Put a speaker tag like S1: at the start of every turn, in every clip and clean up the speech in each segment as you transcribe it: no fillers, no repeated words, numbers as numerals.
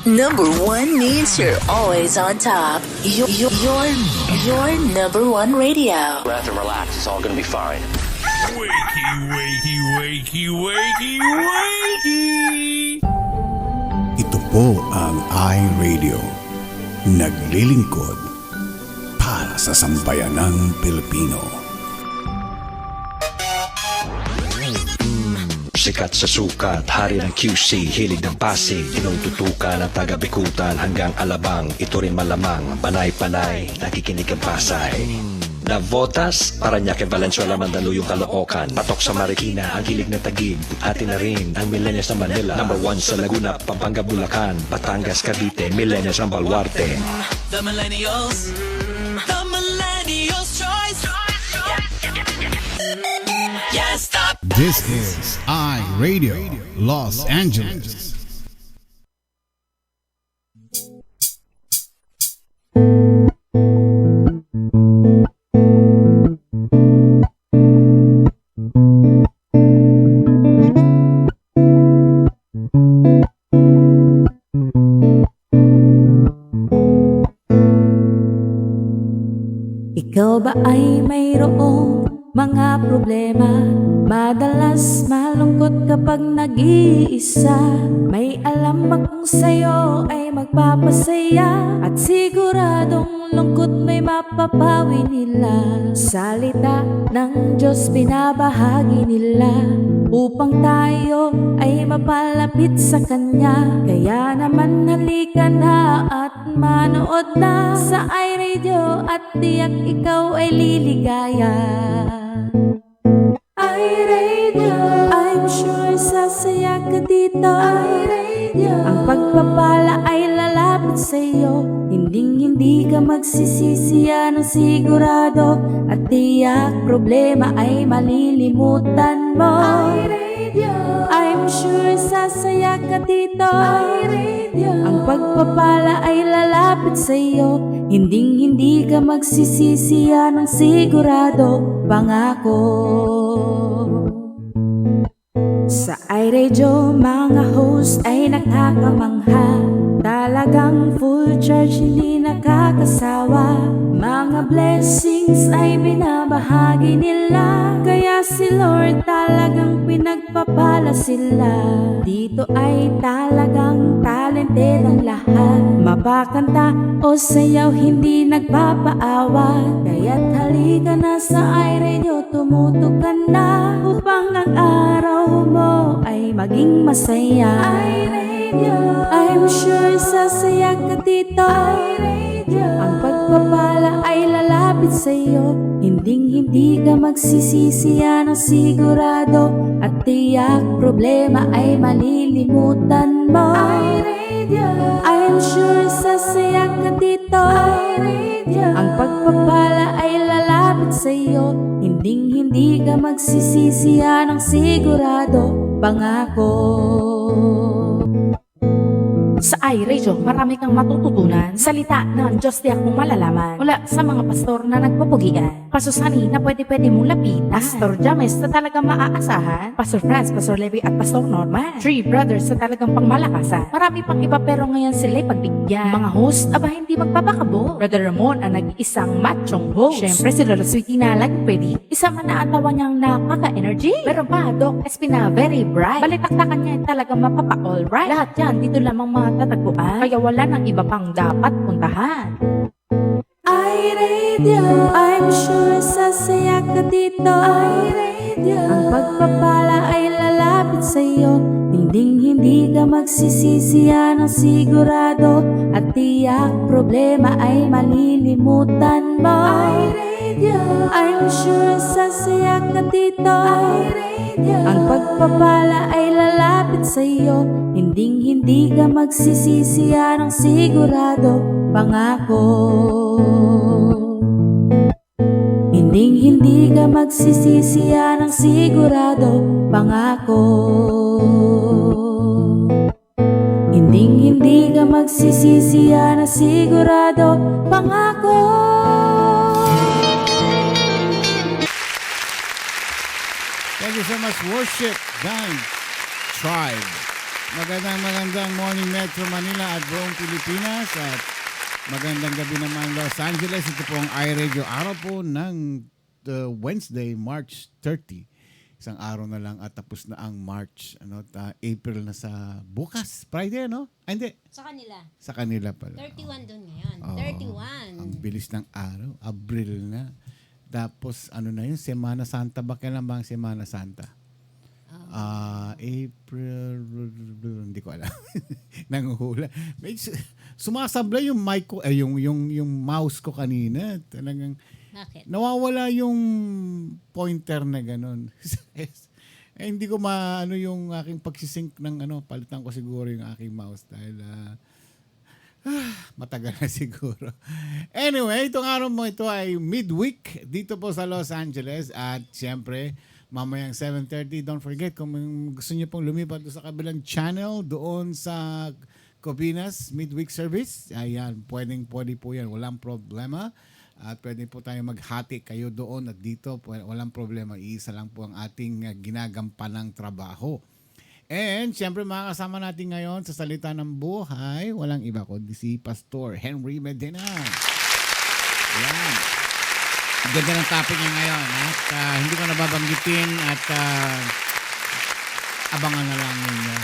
S1: Number one means you're always on top. Your number one radio.
S2: Breath and relax. It's all gonna be fine.
S3: Wakey, wakey, wakey, wakey, wakey!
S4: Ito po ang iRadio. Naglilingkod para sa sambayanang Pilipino.
S5: Sikat sa sukat, hari ng QC, hilig ng Pasig, tinututukan ng taga-Bikutan hanggang Alabang. Ito rin malamang, panay-panay, nakikinig ang Pasay. Navotas, Paranaque, Valenzuela, Mandaluyong, Caloocan, Patok sa Marikina, ang hilig ng Taguig, atin na rin ang Millennials ng Manila, number 1 sa Laguna, Pampanga, Bulacan, Batangas, Cavite, Millennials ng Baluarte.
S6: The Millennials choice. Yes, stop.
S4: This is iRadio Los Angeles.
S7: Ikaw ba ay mayroong mga problema? Madalas malungkot kapag nag-iisa. May alam ba kung sa'yo ay magpapasaya? At siguradong lungkot may mapapawi nila. Salita ng Diyos binabahagi nila upang tayo ay mapalapit sa Kanya. Kaya naman halika na at manood na sa iRadio at tiyak ikaw ay liligaya. iRadio, I'm sure sasaya ka dito. iRadio, ang pagpapala ay lalapit sa'yo. Hindi ka magsisisi, yan ang sigurado. At tiyak problema ay malilimutan mo. iRadio, I'm sure sasaya ka dito. iRadio, ang pagpapala ay lalapit sa'yo. Hindi ka magsisisi, yan ang sigurado. Pangako. Sa iRadio, mga host ay nakakamangha. Talagang full charge, hindi nakakasawa. Mga blessings ay binabahagi nila. Kaya si Lord talagang pinagpapala sila. Dito ay talagang talented ang lahat. Mapakanta o sayaw, hindi nagpapaawa. Kaya't halika na sa iRadio, tumutok ka na upang ang araw mo ay maging masaya. iRadio, I'm sure sasaya ka dito. iRadio, ang pagpapala ay lalapit sa'yo. Hindi ka magsisisi, yan ang sigurado. At tiyak problema ay malilimutan mo. iRadio, I'm sure sasaya ka dito. iRadio, ang pagpapala ay lalapit sa'yo. Hindi ka magsisisi, yan ang sigurado. Pangako.
S8: Sa iRadio, marami kang matututunan. Salita ng Diyos tiyak mong malalaman. Mula sa mga pastor na nagpapugian. Pastor Sunny na pwede mong lapitan. Pastor James na talagang maaasahan. Pastor Franz, Pastor Levi at Pastor Norman. 3 brothers na talagang pangmalakasan. Marami pang iba pero ngayon sila'y pagbigyan. Mga host, aba hindi magpapakabo. Brother Ramon ang nag-iisang machong host. Siyempre si Lola Sweetie na laging pwede. Isa man na ang tawa niyang napaka-energy. Pero pa, Doc Espina, very bright. Balitaktakan niya talagang mapapa-alright. Lahat yan, dito lamang matatagpuan. Kaya wala nang iba pang dapat puntahan.
S7: iRadio, I'm sure sasaya ka dito. iRadio, ang pagpapala ay lalapit sa'yo. Hindi ka magsisisi, yan ang sigurado. At tiyak problema ay malilimutan mo. iRadio, I'm sure sasaya ka dito. iRadio, ang pagpapala ay lalapit sa'yo. Hindi ka magsisisi, yan ang sigurado. Pangako. Hindi ka magsisisi, yan ang sigurado. Pangako. Hindi ka magsisisi, yan ang sigurado. Pangako.
S4: Thank you so much, Worship Band Tribe. Magandang morning Metro Manila at buong Pilipinas at magandang gabi naman Los Angeles. Ito po ang iRadio araw po ng Wednesday, March 30. Isang araw na lang at tapos na ang March. April na sa bukas. Friday, no? Ay, hindi.
S9: Sa kanila.
S4: Sa kanila pala.
S9: 31 doon ngayon.
S4: Oo.
S9: 31.
S4: Ang bilis ng araw. Abril na. Tapos ano na yun? Semana Santa ba? Kailan ba ang Semana Santa? April, hindi ko alam. Nanguhula. Sumasablay yung mic ko, yung mouse ko kanina. Talagang
S9: Bakit?
S4: nawawala yung pointer na ganun. Hindi ko maano yung aking pagsisync ng palitan ko siguro yung aking mouse dahil matagal na siguro. Anyway, itong araw mo ito ay midweek dito po sa Los Angeles at siyempre mamayang 7:30. Don't forget kung gusto niyo pong lumipat sa kabilang channel doon sa Cobinas midweek service. Ayan, pwede po yan. Walang problema. At pwede po tayo maghati kayo doon at dito. Walang problema. Iisa lang po ang ating ginagampanang trabaho. And siyempre makakasama natin ngayon sa Salita ng Buhay, walang iba kundi si Pastor Henry Medina. Ayan. Ganda ng topic niya ngayon. At hindi ko nababanggitin at abangan na lang ninyo.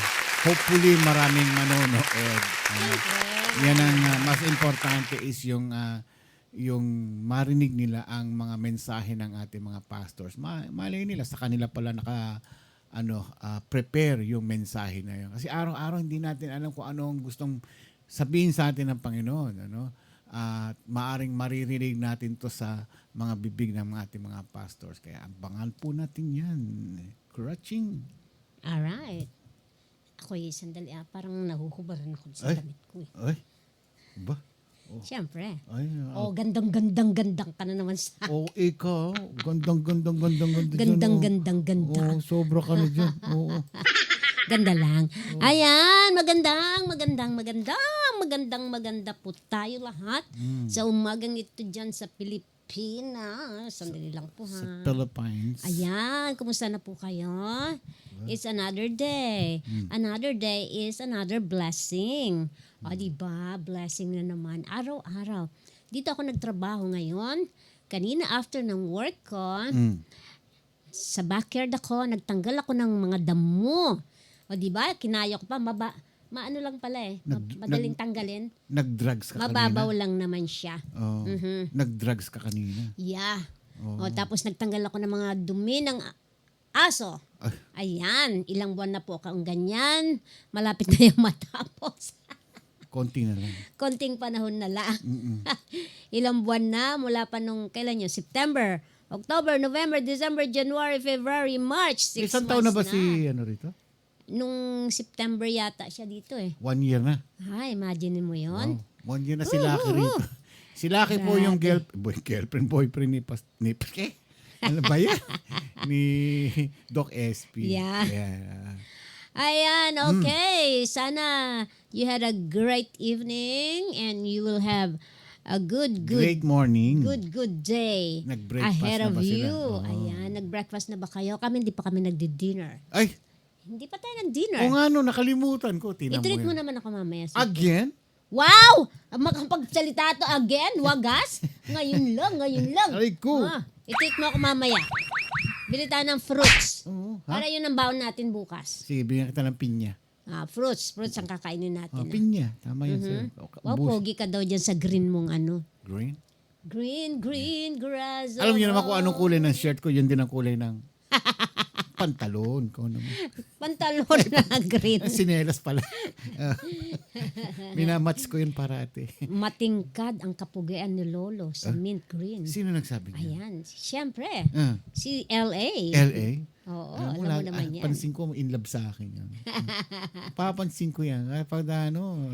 S4: Hopefully maraming manonood. Yan ang mas importante is yung marinig nila ang mga mensahe ng ating mga pastors. Malay nila sa kanila pala prepare yung mensahe na yun. Kasi araw-araw hindi natin alam kung ano ang gustong sabihin sa atin ng Panginoon. At maaring maririnig natin to sa mga bibig ng ating mga pastors. Kaya abangan po natin yan. Crutching.
S9: Alright. Ako sandali parang nahuhubaran ako sa damit ko.
S4: Ay, ba?
S9: Siyempre.
S4: Ay,
S9: gandang ka na naman sa...
S4: ikaw. Gandang.
S9: Ganda.
S4: Sobra ka na dyan. Oo.
S9: Ganda lang. Ayan, maganda po tayo lahat. Sa umagang ito dyan sa Pilipinas. Sandali lang po ha.
S4: Sa Philippines.
S9: Ayan, kumusta na po kayo? It's another day. Another day is another blessing. O diba, blessing na naman. Araw-araw. Dito ako nagtrabaho ngayon. Kanina after ng work ko, sa backyard ako, nagtanggal ako ng mga damo. O diba, kinaya ko pa, maano lang pala madaling tanggalin.
S4: Nag-drugs ka
S9: Mababaw
S4: kanina?
S9: lang naman siya.
S4: Oh, nag-drugs ka kanina?
S9: Yeah.
S4: Oh.
S9: Tapos nagtanggal ako ng mga dumi ng aso. Ayan, ilang buwan na po kung ganyan. Malapit na yung matapos.
S4: Konti na lang.
S9: Konting panahon na lang. Ilang buwan na mula pa nung kailan yun? September, October, November, December, January, February, March. 6
S4: Isang
S9: months
S4: taon na ba si rito?
S9: Nung September yata siya dito 1
S4: year na.
S9: Imagine mo yun.
S4: Wow. 1 year na si Lucky rito. Si Lucky po yung boyfriend ni ano ba yan? Ni Doc SP.
S9: Yeah. Ayan, okay. Sana you had a great evening and you will have a
S4: great morning.
S9: Good day
S4: Nag-breakfast
S9: ahead
S4: na
S9: of
S4: ba sila?
S9: you. Ayan, nag-breakfast na ba kayo? Hindi pa kami nagdi-dinner.
S4: Ay,
S9: Hindi pa tayo nag-dinner.
S4: o nga nakalimutan ko.
S9: I-treat mo naman ako mamaya.
S4: Again?
S9: Wow! Makapagsalita to again? Wagas? Ngayon lang.
S4: Aray ko.
S9: I-treat mo ako mamaya. Bili tayo ng fruits.
S4: Oo,
S9: Para yun ang baon natin bukas.
S4: Sige, bigyan kita ng pinya.
S9: Fruits ang kakainin natin.
S4: Pinya. Tama yun, sir.
S9: Wow, pogi ka daw dyan sa green mong
S4: Green?
S9: Green grass.
S4: Alam niyo naman kung anong kulay ng shirt ko, yun din ang kulay ng pantalon ko naman.
S9: Pantalon na green.
S4: Sinelas pala. Minamatch ko yun parati.
S9: Matingkad ang kapugian ni Lolo sa mint green.
S4: Sino nagsabi niya?
S9: Ayan, siyempre.
S4: Ah.
S9: Si LA.
S4: LA?
S9: Oo, alam mo naman yan.
S4: Pansin ko, in love sa akin yan. Papansin ko yan. Pag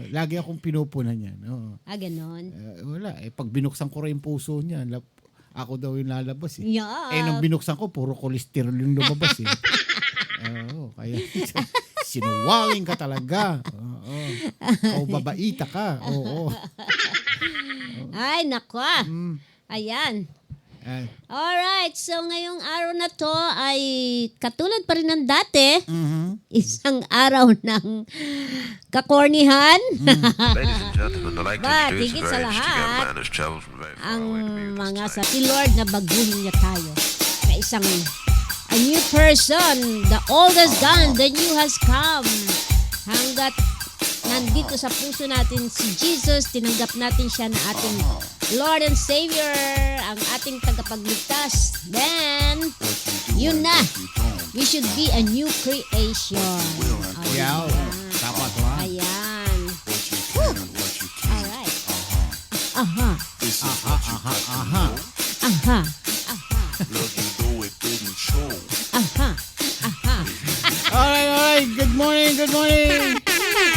S4: lagi akong pinupunan yan.
S9: Ganon.
S4: Wala. Pag binuksan ko rin yung puso niya, ako daw yung lalabas eh.
S9: Yeah.
S4: Nung binuksan ko, puro cholesterol yung lumabas eh. Kaya sinungaling ka talaga. O babaita ka. Oo.
S9: Ay, nako. Ayan. Alright, so ngayong araw na to ay katulad pa rin ng dati. Isang araw ng kakornihan.
S10: Ladies and gentlemen, I'd like to
S9: But
S10: introduce
S9: higit
S10: a
S9: sa
S10: very interesting
S9: lahat,
S10: young man who's traveled from very far
S9: ang
S10: away to be with us
S9: mga sa
S10: tonight.
S9: si Lord na baguhin niya tayo na isang a new person. The old has gone, the new has come. Hanggat nandito sa puso natin si Jesus, tinanggap natin siya na ating Lord and Savior, ang ating tagapagligtas. Then, yun na. We should be a new creation.
S4: Yaw. Dapat ba?
S9: Ayan. Woo! Alright. Aha.
S4: Aha.
S9: Aha. Aha. Aha.
S4: Alright. Good morning.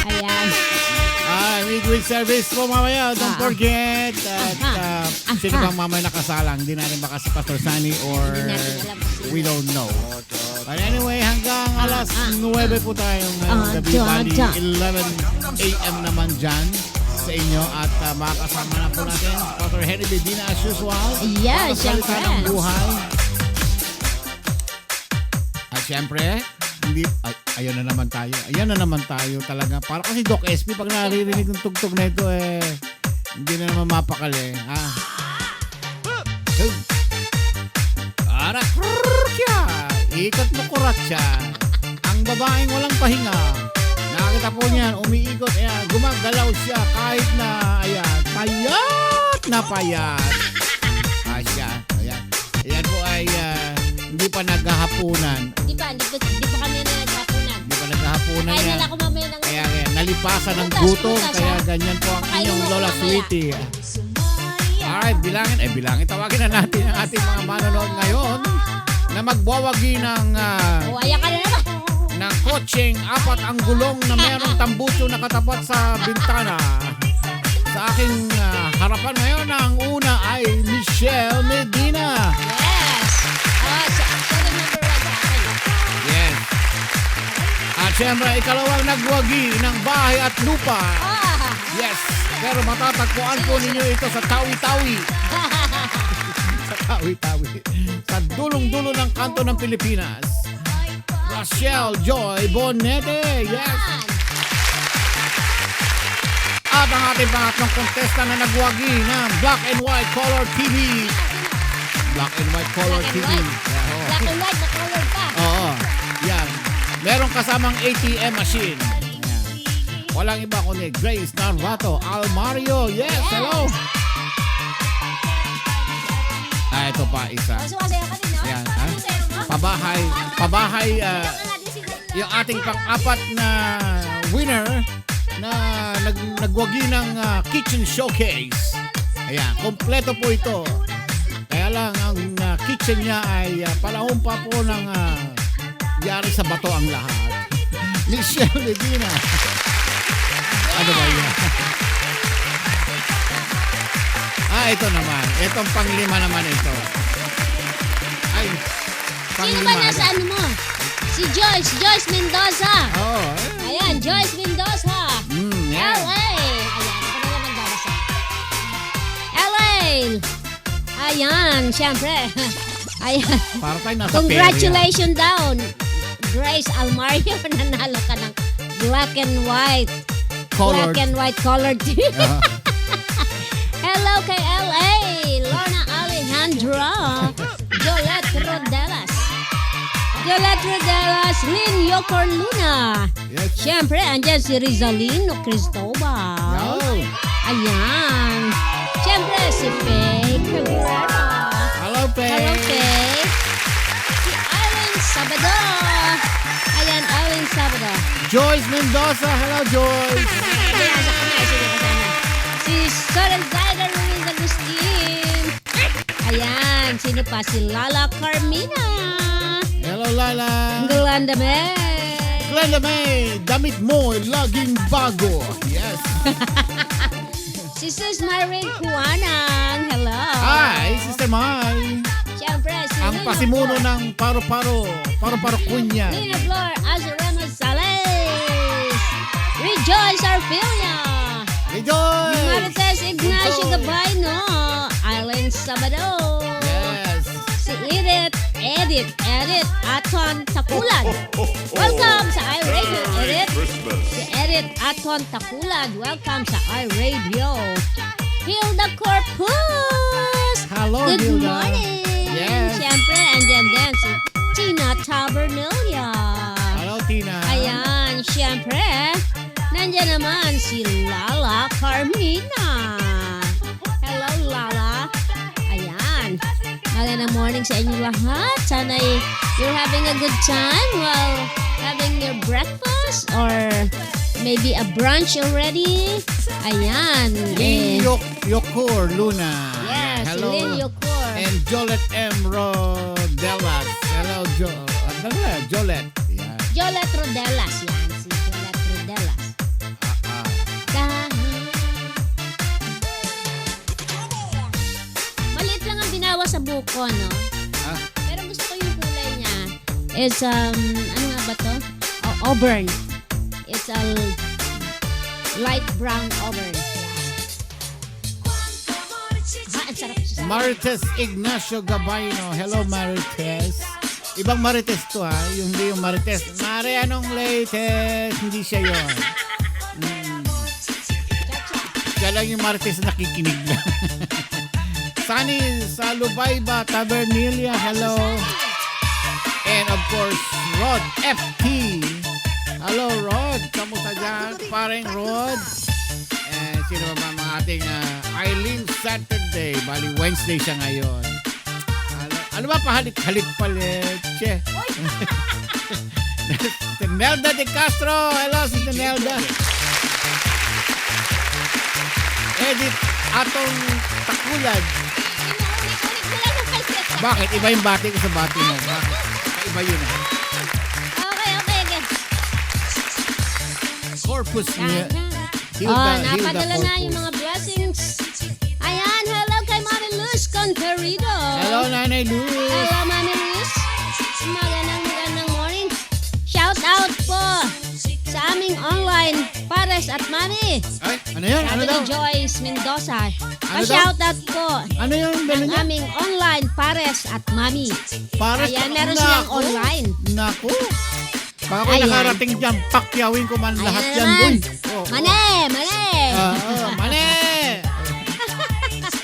S9: Ayan.
S4: Midweek service po mamaya. Don't forget. At sino bang mamaya nakasalang? Hindi natin baka si Pastor Sunny or
S9: Hindi natin alam kung sino.
S4: we don't know. But anyway, hanggang alas 9 po tayo ngayong gabi. Bali, 11 a.m. naman dyan sa inyo. At makakasama na po natin si Pastor Henry Bedina as usual.
S9: Yeah,
S4: Para sa salita
S9: syempre.
S4: ng buhay. At syempre, hindi, ayun na naman tayo. Ayan na naman tayo talaga. Para kasi Doc SP, pag naririnig yung tugtog na ito, hindi na naman mapakali. Para krrrkya, ikat mo kuratsa. Ang babaeng walang pahinga. Nakakita po niyan, umiikot, ayan, gumagalaw siya kahit na, ayan, payat na payat. Asya, ayan. Ayan po ay hindi pa naghahaponan.
S9: Di ba kami na naghapunan?
S4: Hindi pa naghahaponan
S9: Kaya
S4: yan.
S9: nila ako mamaya ng...
S4: Kaya nalipasan ng
S9: Butas,
S4: gutom.
S9: butas,
S4: Kaya
S9: ha?
S4: ganyan po ang
S9: Pakainin
S4: inyong
S9: mo ako
S4: Lola
S9: mamaya.
S4: Sweetie. Alright, bilangin. Tawagin na natin ang ating mga manonood ngayon na magwawagi ng
S9: Ayan ka na naman.
S4: ng kotseng apat ang gulong na mayroong tambuso na katapat sa bintana. Sa aking harapan ngayon, ang una ay Michelle Medina.
S9: Yes. So the number 1 sa akin.
S4: Yes. At syempre, ikalawang nagwagi ng bahay at lupa. Yes. Pero matatagpuan po ninyo ito sa Tawi-Tawi. Sa Tawi-Tawi. Sa dulong-dulo ng kanto ng Pilipinas. Rachel Joy Bonete. Yes. At ang ating pangatlong kontesta na nagwagi ng Black and White Color TV. Black and White Color TV. Yeah,
S9: Black and white na color pa.
S4: Oo. Yan. Meron kasamang ATM machine. Yan. Walang iba kundi Grace Narvato Almario. Yes, hello. Ito pa isa.
S9: Sumasayaw ka din, no?
S4: Yan.
S9: Sumasayaw mo?
S4: Pabahay, yung ating pang-apat na winner na nagwagi ng kitchen showcase. Ayan, kompleto po ito. Kaya lang, ang kitchen niya ay palahon pa po ng yari sa bato ang lahat. Michelle Medina. Ano ba yan? Ito naman. Itong panglima naman ito. Ay,
S9: Sino ba nasa ano mo? Si Joyce Mendoza.
S4: Oo.
S9: Ayan, Joyce Mendoza.
S4: Yan.
S9: LA. Ayan, ako na naman babasa. LA. Ayan, syempre. Ayan.
S4: Para tayo nasa
S9: Congratulations down. Grace Almario, nanalo ka ng black and white.
S4: Colored.
S9: Black and white colored TV. Hello kay LA. Lorna Alejandra. Jolette Rodelas. Lynn Yocor Luna.
S4: Yes.
S9: Siyempre, andyan si Rizalino Cristobal.
S4: Yo.
S9: Ayan. Siyempre, si Faye Cabrera.
S4: Hello, Faye.
S9: Hello, Faye. Si Eileen Sabado. Ayan, Eileen Sabado.
S4: Joyce Mendoza. Hello, Joyce.
S9: Ayan, sige, kasama. Si Soren Zyder Ruiz Agustin. Ayan, sino pa? Si Lala Carmina.
S4: Hello, Lala.
S9: Glenda May.
S4: Glenda May, damit mo laging bago. Yes.
S9: Si Sis Marie Juanang. Hello.
S4: Hi, Sister Mai.
S9: Siyempre, si
S4: Ang
S9: Nina
S4: pasimuno
S9: Flor.
S4: ng paro-paro Kunya.
S9: Nina Flor Azurema Sales. Rejoice Arfilia.
S4: Rejoice.
S9: Marites Ignacio Gabay, no? Island Sabado.
S4: Yes.
S9: Si Edith Aton Takulad. Welcome sa iRadio, Edith. Si Edith Aton Takulad. Welcome sa iRadio. Hilda Corpus.
S4: Hello,
S9: Good
S4: Hilda.
S9: morning.
S4: Yes.
S9: Siyempre, andyan din si Tina Tabernalia.
S4: Hello, Tina.
S9: Ayan, siyempre, nandiyan naman si Lala Carmina. Hello, Lala. Ayan. Magandang morning sa inyo lahat. Sana you're having a good time while having your breakfast or maybe a brunch already. Ayan.
S4: Lynn Yokur Luna.
S9: Yes,
S4: Hello.
S9: Lynn Yokur.
S4: And Jolette M. Rodelas. Hello, Jolette. Yeah.
S9: Jolette Rodelas. Yan, si Jolette Rodelas. Maliit lang ang binawa sa buko, no?
S4: Ah.
S9: Pero gusto ko yung kulay niya. It's, ano nga ba to? Auburn. It's a light brown auburn. Ang sarap siya.
S4: Marites Ignacio Gabayno. Hello, Marites. Ibang Marites to ha. Hindi yung Marites. Mari, anong latest? Hindi siya yun. Siya lang yung Marites nakikinig lang. Sunny Salubayba Tabernalia. Hello. And of course, Rod FT. Hello, Rod. Kamusta dyan? Pareng Rod. And sino ba mga ating Eileen Saturday. Bali, Wednesday siya ngayon. Ano ba pahalik-halik palit? Che. Nelda de Castro. Hello, si Nelda. Edith Atong Takulad. Bakit? Iba yung bati ko sa bati mo. Bakit? Iba yun.
S9: Okay.
S4: Corpus niya.
S9: Napadala na yung mga blessings. Ayan, hello kay Mami Luz Conterido.
S4: Hello, Nanay Luz.
S9: Hello, Mami Luz. Magandang morning. Shout out po sa aming online pares at Mami.
S4: Ay, ano yan? Ano
S9: Sabi
S4: daw?
S9: ni Joyce Mendoza.
S4: Ano
S9: Pa-shout out po.
S4: Ano yung
S9: Ang
S4: niya?
S9: aming online pares at Mami.
S4: Pares
S9: Ayan,
S4: at-
S9: meron silang
S4: Naku.
S9: online.
S4: Naku. Baka ko
S9: Ayan.
S4: nakarating dyan, pakyawin ko man lahat
S9: Ayan
S4: yan,
S9: naman.
S4: boy. Oh,
S9: Mane!
S4: Mane!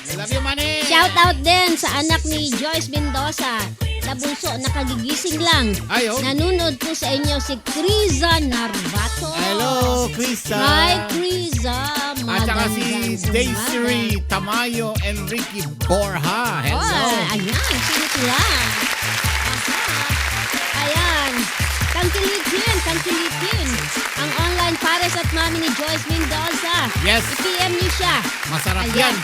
S4: I love you, Mane!
S9: Shout out din sa anak ni Joyce Mendoza na bunso, nakagigising lang.
S4: Ay, oh.
S9: Nanonood po sa inyo si Criza Narvato.
S4: Hello, Krista.
S9: Hi, Criza.
S4: At saka si
S9: Magandang
S4: Desiree Tamayo and Ricky Borja. Hello.
S9: Oh, ayan, sino sila? Ayan. Tangkilitin. Ang online pares at Mami ni Joyce Mendoza.
S4: Yes.
S9: I-PM niyo siya.
S4: Masarap
S9: Ayan.
S4: yan.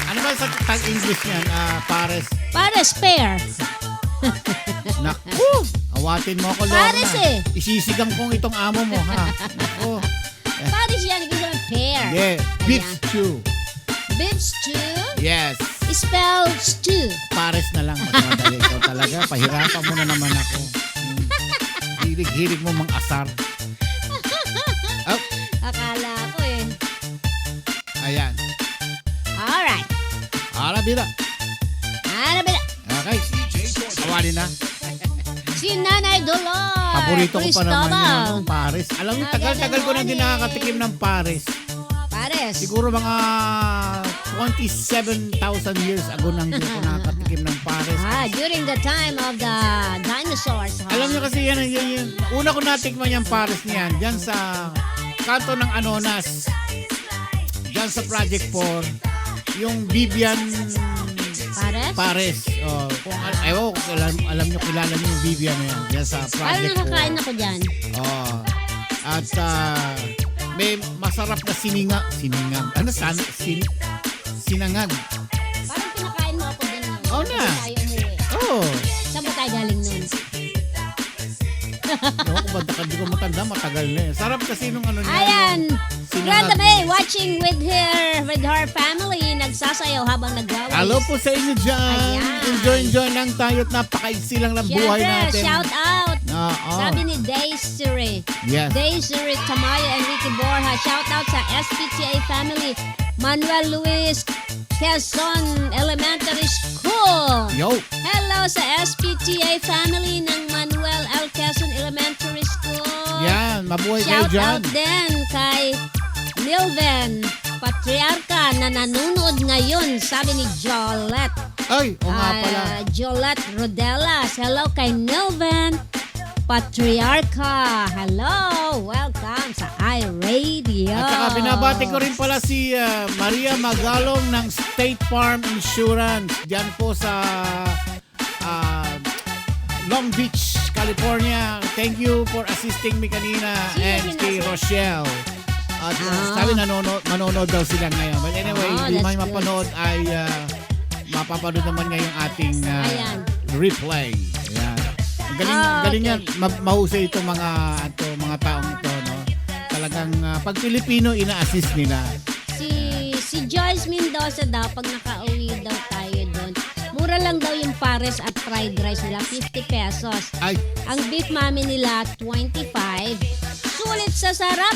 S4: Ano ba sa tag-English yan? Pares.
S9: Pares pair.
S4: Naku! Awatin mo ako, Lorna.
S9: Pares eh.
S4: Isisigang kong itong amo mo, ha? Naku.
S9: Pares yan. Ibig sabihin pair.
S4: Yeah. Beef
S9: Ayan.
S4: stew.
S9: Beef stew.
S4: Yes.
S9: Spell stew.
S4: Pares na lang. Mas madali. Ikaw talaga. Pahirapan mo na naman ako. Hilig-hilig mo mang asar. Oh,
S9: Akala ko eh.
S4: ayan.
S9: Alright.
S4: Arabira.
S9: Ano ba?
S4: Okay. Awali na.
S9: Si Nanay Dolor.
S4: Paborito ko pa naman
S9: Cristobal.
S4: yung pares. Alam mo, tagal-tagal ko na din nakakatikim ng pares.
S9: Pares.
S4: Siguro mga 27,000 years ago nang hindi ko nakakatikim ng pares.
S9: During the time of the dinosaurs.
S4: Alam niyo kasi yan, una ko natikman yung pares niyan, dyan sa kanto ng Anonas, dyan sa Project 4, yung Vivian
S9: Pares?
S4: Pares. Oh, kung alam niyo, kilala niyo yung Vivian na yan, dyan sa
S9: Parang
S4: Project 4.
S9: nakakain ako dyan.
S4: Oh. At may masarap na siningag. Ano? Sinangag.
S9: Parang pinakain mo ako dyan.
S4: Oo na.
S9: Tayo umuwi.
S4: Oh.
S9: Saan ba tayo galing nun?
S4: Ewan ko ba, hindi ko matanda, matagal na eh. Sarap kasi nung ano niya.
S9: Ayan.
S4: Sinangag
S9: Granda
S4: na.
S9: May watching with her family. Nagsasayaw habang nagwawis.
S4: Hello po sa inyo dyan.
S9: Ayan.
S4: Enjoy lang tayo at napakaiksi lang ng buhay
S9: Siyempre,
S4: natin.
S9: shout out.
S4: Oo.
S9: Sabi ni Desiree.
S4: Yes.
S9: Desiree Tamayo and Ricky Borja. Shout out sa SPTA family. Manuel Luis Quezon Elementary School.
S4: Yo.
S9: Hello hello sa SPTA family ng Manuel L. Quezon Elementary School.
S4: Yan, mabuhay kayo
S9: Shout
S4: dyan.
S9: out din kay Milven Patriarca na nanonood ngayon, sabi ni Jolette.
S4: Ay, o nga pala.
S9: Jolette Rodelas. Hello kay Milven Patriarca. Hello, welcome sa iRadio.
S4: At saka binabati ko rin pala si Maria Magalong ng State Farm Insurance. Diyan po sa Long Beach, California. Thank you for assisting me kanina and kay Rochelle. At sabi manonood daw sila ngayon. But anyway, hindi man mapanood ay mapapanood naman ngayong ating replay. Ayan. Galing yan. Mahusay itong mga taong ito, no? Talagang pag Pilipino, ina-assist nila.
S9: Si Joyce Mendoza daw, pag nakauwi daw tayo doon, mura lang daw yung pares at fried rice nila, 50 pesos.
S4: Ay.
S9: Ang beef mami nila, 25. Sulit sa sarap.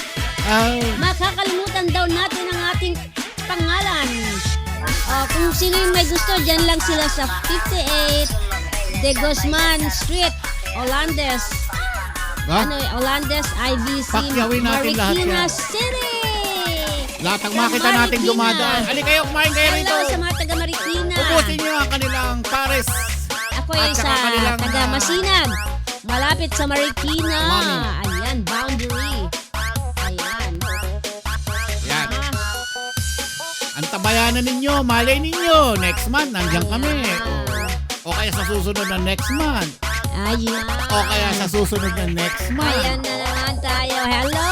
S9: Makakalimutan daw natin ang ating pangalan. Kung sino yung may gusto, dyan lang sila sa 58 De Guzman Street, Olandes. Olandes, IBC,
S4: Pakyawin natin lahat
S9: Marikina
S4: yan.
S9: City.
S4: Lahat ang makita natin dumadaan. Halika kayo, kumain kayo rito.
S9: Hello sa mga taga Marikina.
S4: Ubusin nyo ang kanilang pares.
S9: Ako yung sa taga Masinag. Malapit sa Marikina. Ayan, boundary. Ayan.
S4: Yan. Ang tabayanan ninyo, malay ninyo. Next month, nandiyan kami. O kaya sa susunod na next month.
S9: Ayan.
S4: O kaya sa susunod na next month.
S9: Ayan na naman tayo. Hello.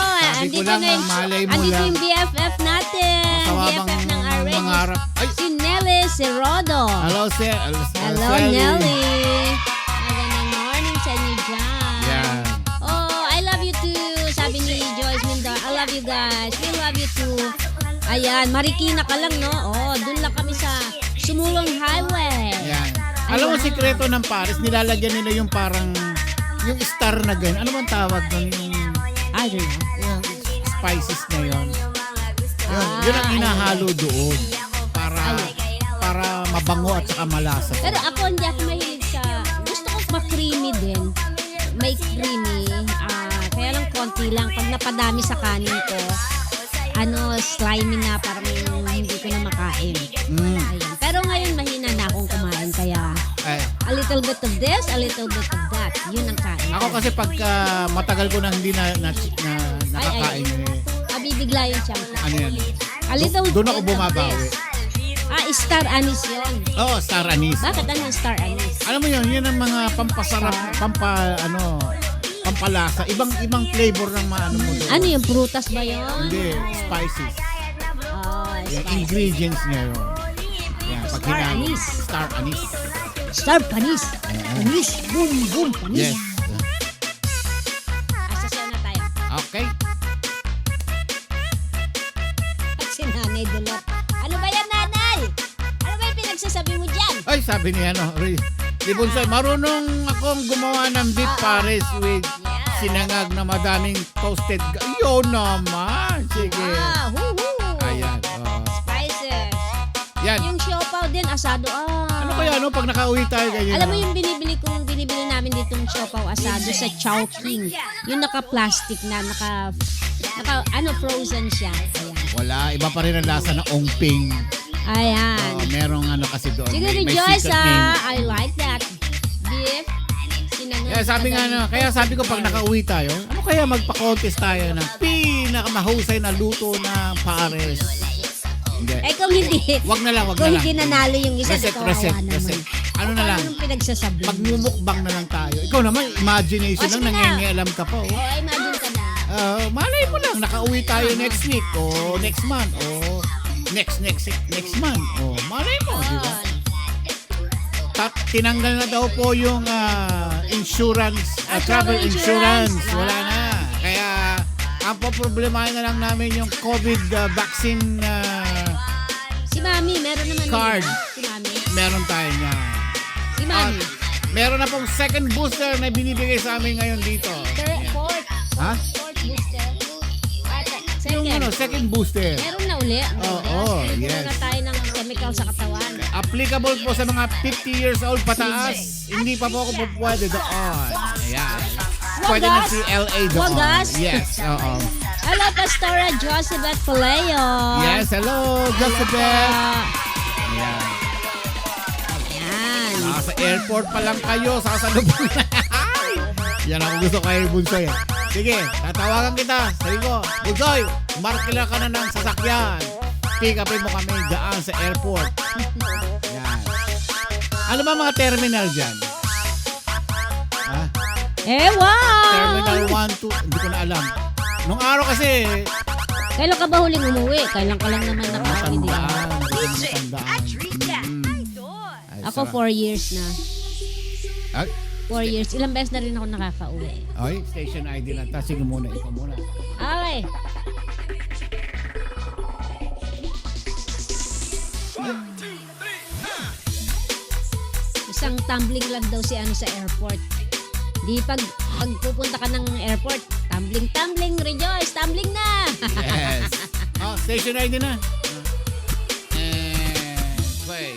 S4: Sabi ko lang, malay mo
S9: andito
S4: lang.
S9: yung BFF natin.
S4: Masama
S9: BFF ng
S4: bang
S9: RN.
S4: mangarap? Ay.
S9: Si Nelly Serodo.
S4: Hello, sir.
S9: Hello, Nelly. Magandang morning sa inyo dyan.
S4: Yan.
S9: Oh, I love you too. Sabi ni Joyce Mendoza. I love you guys. We love you too. Ayan, Marikina ka lang, no? Oh, dun lang kami sa Sumulong Highway.
S4: Yan. Alam mo, sikreto ng pares, nilalagyan nila yung parang, yung star na ganyan. Ano bang tawag doon?
S9: I don't know.
S4: Yung spices na yun. Yun ang hinahalo doon. Para mabango at saka malasa.
S9: Pero ako, hindi ako mahilig sa, gusto ko ma-creamy din. May creamy. Kaya lang konti lang. Pag napadami sa kanin ko, slimy na, parang hindi ko na makain. Ayan. Pero ngayon, mahina na akong kumain. Kaya, a little bit of this, a little bit of that. Yun ang kain.
S4: Ako kasi pagka matagal ko nang hindi na nakakain.
S9: Mabibigla yung tiyan ko.
S4: Ano yan?
S9: A little
S4: Doon ako
S9: bit of
S4: bumabawi.
S9: this. Star anise yun.
S4: Oo, star anise.
S9: Bakit ano yung star anise?
S4: Alam mo yun, yun ang mga pampasarap, pampalasa. Ibang flavor ng maano mo doon.
S9: Ano yung prutas ba yun?
S4: Hindi, spices. Yung
S9: Spices.
S4: ingredients niya yun. Yan, pag
S9: Star anise.
S4: Star anise.
S9: Star panis. Panis. Boom, boom, panis.
S4: Yes.
S9: Sasayaw na tayo.
S4: Okay.
S9: Si Nanay Dulot. Ano ba yan, Nanay? Ano ba yung pinagsasabi mo dyan?
S4: Ay, sabi ni Di Bonsai, marunong akong gumawa ng beef pares with sinangag na madaming toasted. Yun naman. Sige. Ayan.
S9: Spices.
S4: Yan.
S9: Yung siopaw din, asado.
S4: Ano kaya pag nakauwi tayo ganyan?
S9: Alam mo yung binibili namin dito yung siopaw asado sa Chowking. Yung naka-plastic na, frozen siya. Ayan.
S4: Wala, iba pa rin ang lasa ng ongping.
S9: Ayan.
S4: Merong kasi doon.
S9: Siguro
S4: May
S9: Joyce,
S4: secret name.
S9: I like that. Beef.
S4: Kaya sabi ko pag nakauwi tayo, ano kaya magpa-contest tayo ng pinakamahusay na luto na pares? Hindi.
S9: Kung hindi.
S4: Wag na lang.
S9: Kung hindi nanalo yung isa,
S4: Reset. Ano na lang?
S9: Anong pinagsasabi?
S4: Magmumukbang na lang tayo. Ikaw naman, imagination lang, nangyayang ka pa.
S9: Imagine ka na.
S4: Malay mo lang, nakauwi tayo next week o next month o next month. O, malay mo, di ba? Tinanggal na daw po yung insurance, travel insurance. Wala na. Kaya, ang poproblemahin na lang namin yung COVID vaccine
S9: Si Mami, meron naman
S4: card.
S9: Si Mami.
S4: Meron tayo niya.
S9: Si Mami.
S4: Meron na pong second booster na binibigay sa amin ngayon dito.
S9: Fourth.
S4: Ha?
S9: Fourth booster.
S4: Yung second booster.
S9: Meron na uli.
S4: Oo, yes.
S9: Meron na tayo ng chemical sa katawan.
S4: Applicable po sa mga 50 years old pataas. Hindi pa po ako pwede doon. Ayan. Pwede na si LA doon.
S9: Wagas?
S4: Yes, oo.
S9: Hello, Pastora Josebeth Paleo.
S4: Yes, hello, Joseph. Ayan.
S9: Ayan.
S4: Nasa airport pa lang kayo, sasalubong na. Yan ako gusto kayo, Bunsoy. Sige, tatawagan kita. Sabi ko, Bunsoy, markila ka na ng sasakyan. Pick upin mo kami daan sa airport. Yan. Ano ba mga terminal dyan? Ha?
S9: Ewan!
S4: Terminal 1, 2, hindi ko na alam. Nung araw kasi,
S9: Kailan ka ba huling umuwi? Kailan ka lang naman nakakawin dito? Ako 4 years na.
S4: Ay,
S9: 4 years. Ilang beses na rin ako nakakauwi.
S4: ay, station ID na. Sige muna, ikaw muna.
S9: Okay. Isang tumbling lang daw si ano sa airport. Di pag pupunta ka ng airport, tumbling, rejoice, tumbling na.
S4: Yes. Oh, station ID na. And play.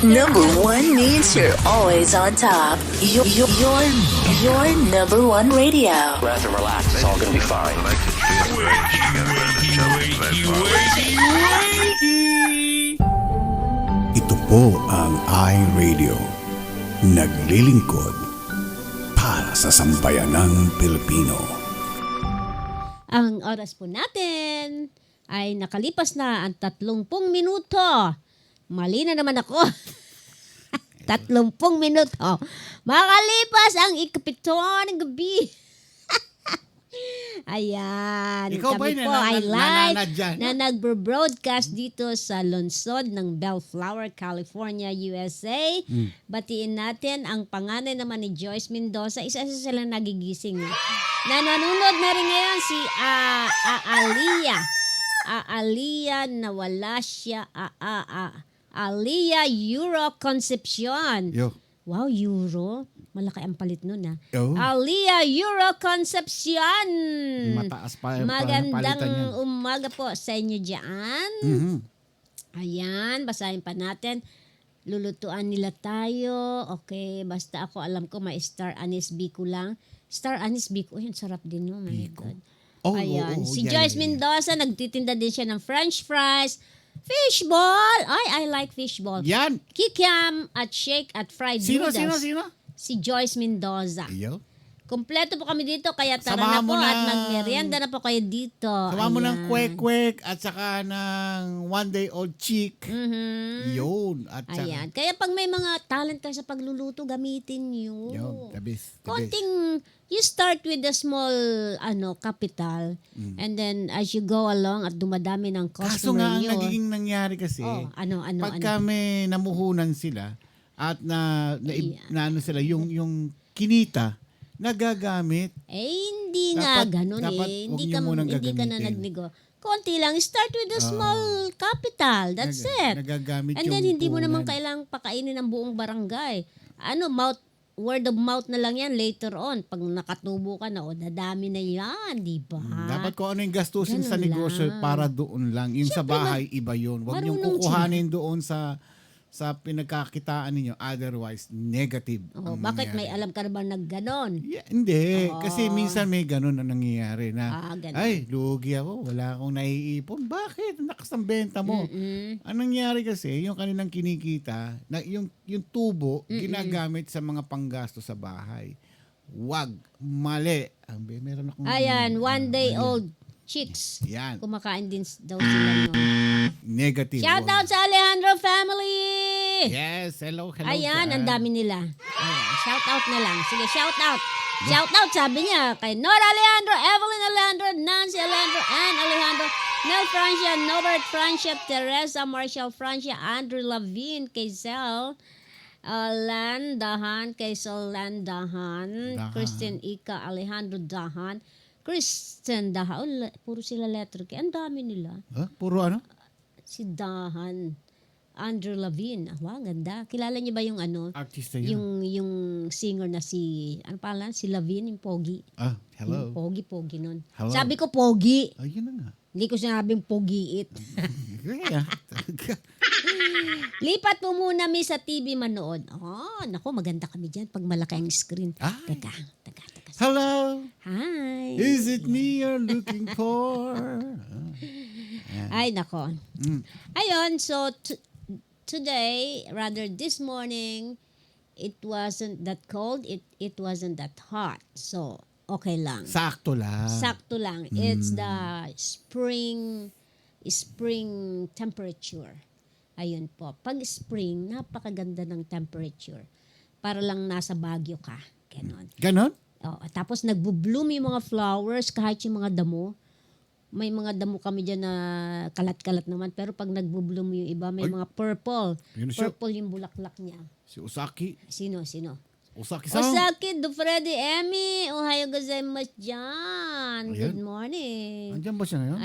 S1: Number 1 means you're always on top. Your number 1 radio.
S2: Breath and relax. It's all gonna be fine.
S11: Ito po ang iRadio. Naglilingkod para sa sambayanang Pilipino.
S9: Ang oras po natin ay nakalipas na ang 30 minuto. Mali na naman ako. 30 minuto. Makalipas ang ikapito ng gabi. Ayan.
S4: Ikaw ba
S9: Kami
S4: yung
S9: po ay live
S4: nananadyan?
S9: na nagbo-broadcast dito sa lungsod ng Bellflower, California, USA. Batiin natin ang panganay naman ni Joyce Mendoza. Isa-isa silang nagigising. Nanonood na rin ngayon si Aaliyah. Aaliyah na wala siya. Aaliyah Euro Concepcion.
S4: Yo.
S9: Wow, Euro. Malaki ang palit nun
S4: Oh.
S9: Aaliyah Euro Concepcion.
S4: Mataas pa palitan
S9: Magandang
S4: yan.
S9: umaga po sa inyo dyan.
S4: Mhm.
S9: Ayan, basahin pa natin. Lulutuan nila tayo. Okay, basta ako alam ko may star anise biko lang. Star anise biko, yun sarap din no. My God.
S4: Oh,
S9: Ayan.
S4: oh, oh,
S9: Si
S4: yeah,
S9: Joyce
S4: yeah, yeah.
S9: Mendoza, nagtitinda din siya ng french fries, fishball. Ay, I like fishball.
S4: Yan.
S9: Kikiam at shake at fried
S4: Sino?
S9: noodles.
S4: Sino?
S9: Si Joyce Mendoza.
S4: Iyo.
S9: Kompleto po kami dito, kaya tara
S4: Samahan
S9: na
S4: mo
S9: po at
S4: ng-
S9: magmerienda na po kayo dito.
S4: Sama mo ng
S9: Ayan.
S4: kwek-kwek at saka ng one-day-old chick.
S9: Mhm.
S4: Yun. At saka,
S9: Ayan. Kaya pag may mga talent ka sa pagluluto, gamitin yun.
S4: yun. Tabis.
S9: Konting, you start with a small capital and then as you go along at dumadami ng
S4: Kaso
S9: customer
S4: nga, ang
S9: nyo.
S4: nagiging nangyari kasi,
S9: ano.
S4: pagka may namuhunan sila at ano sila, yung kinita, nagagamit.
S9: Hindi nga ganun
S4: dapat
S9: eh.
S4: huwag
S9: Hindi
S4: niyo
S9: ka,
S4: munang
S9: hindi ka na
S4: gagamitin.
S9: nagnego. Konti lang. Start with a small capital. That's it.
S4: Nagagamit
S9: And
S4: yung
S9: then hindi mo naman
S4: puhunan.
S9: kailangang pakainin ng buong barangay. Word of mouth na lang yan later on. Pag nakatubo ka na, dadami na yan, di ba?
S4: Dapat kung ano yung gastusin sa
S9: Ganun
S4: negosyo
S9: lang.
S4: para doon lang. Yung sa bahay, iba yun. Huwag niyong
S9: marunong
S4: kukuhanin doon sa pinagkakitaan ninyo. Otherwise, negative. ang
S9: Bakit
S4: mangyayari.
S9: may alam ka na ba nagganon?
S4: Yeah, hindi. Kasi minsan may ganun na nangyayari na,
S9: Ganun.
S4: ay, lugi ako. Wala akong naiipon. Bakit? Nakas ang benta mo. Anong nangyari kasi, yung kanilang kinikita, na yung tubo, ginagamit sa mga panggasto sa bahay. Wag. Mali. Meron akong...
S9: Ayan, one day
S4: mali.
S9: old chicks.
S4: Yan.
S9: Kumakain din daw sila nun.
S4: Negative.
S9: Shout
S4: Wag.
S9: out sa Alejandro family!
S4: Yes, hello.
S9: Ayan, ang
S4: dyan.
S9: dami nila. Ayan, shout out na lang. Sige, shout out. Shout out, sabi niya, kay Nora Alejandro, Evelyn Alejandro, Nancy Alejandro, Ann Alejandro, Nel Francia, Norbert Francia, Teresa Marshall Francia, Andrew Lavin, kay Sel, Landahan, kay Sol Landahan,
S4: Dahan.
S9: Christian Ika, Alejandro Dahan, Kristen Dahan, puro sila letter K. Ang dami nila.
S4: Huh? Puro ano?
S9: Si Dahan, Andrew Lavin. Wow, ganda. Kilala niyo ba yung
S4: Artista yun.
S9: yung singer na si, ano pala, si Lavin, yung Pogi.
S4: Hello.
S9: Yung Pogi nun.
S4: Hello.
S9: Sabi ko Pogi.
S4: Ayun na nga.
S9: Hindi ko sinabing Pogiit.
S4: Kaya,
S9: Lipat mo muna mi sa TV manood. Naku, maganda kami dyan pag malaki ang screen.
S4: Ay.
S9: Teka.
S4: hello,
S9: Hi.
S4: is it me you're looking for?
S9: Ay, nako. Ayun, so today, rather this morning, it wasn't that cold, it wasn't that hot. So, okay lang.
S4: Sakto lang.
S9: Sakto lang. It's the spring temperature. Ayun po. Pag spring, napakaganda ng temperature. Para lang nasa Baguio ka.
S4: Ganon?
S9: Tapos nagbo-bloom yung mga flowers kahit yung mga damo. May mga damo kami dyan na kalat-kalat naman. Pero pag nagbo-bloom yung iba, may mga purple.
S4: Yun siya.
S9: Purple yung bulaklak niya.
S4: Si Usaki.
S9: Sino?
S4: Usaki-san.
S9: Osaki, do Freddy, Emmy. Ohayo gozaimasu dyan.
S4: Ayan.
S9: Good morning.
S4: Andiyan ba siya ngayon?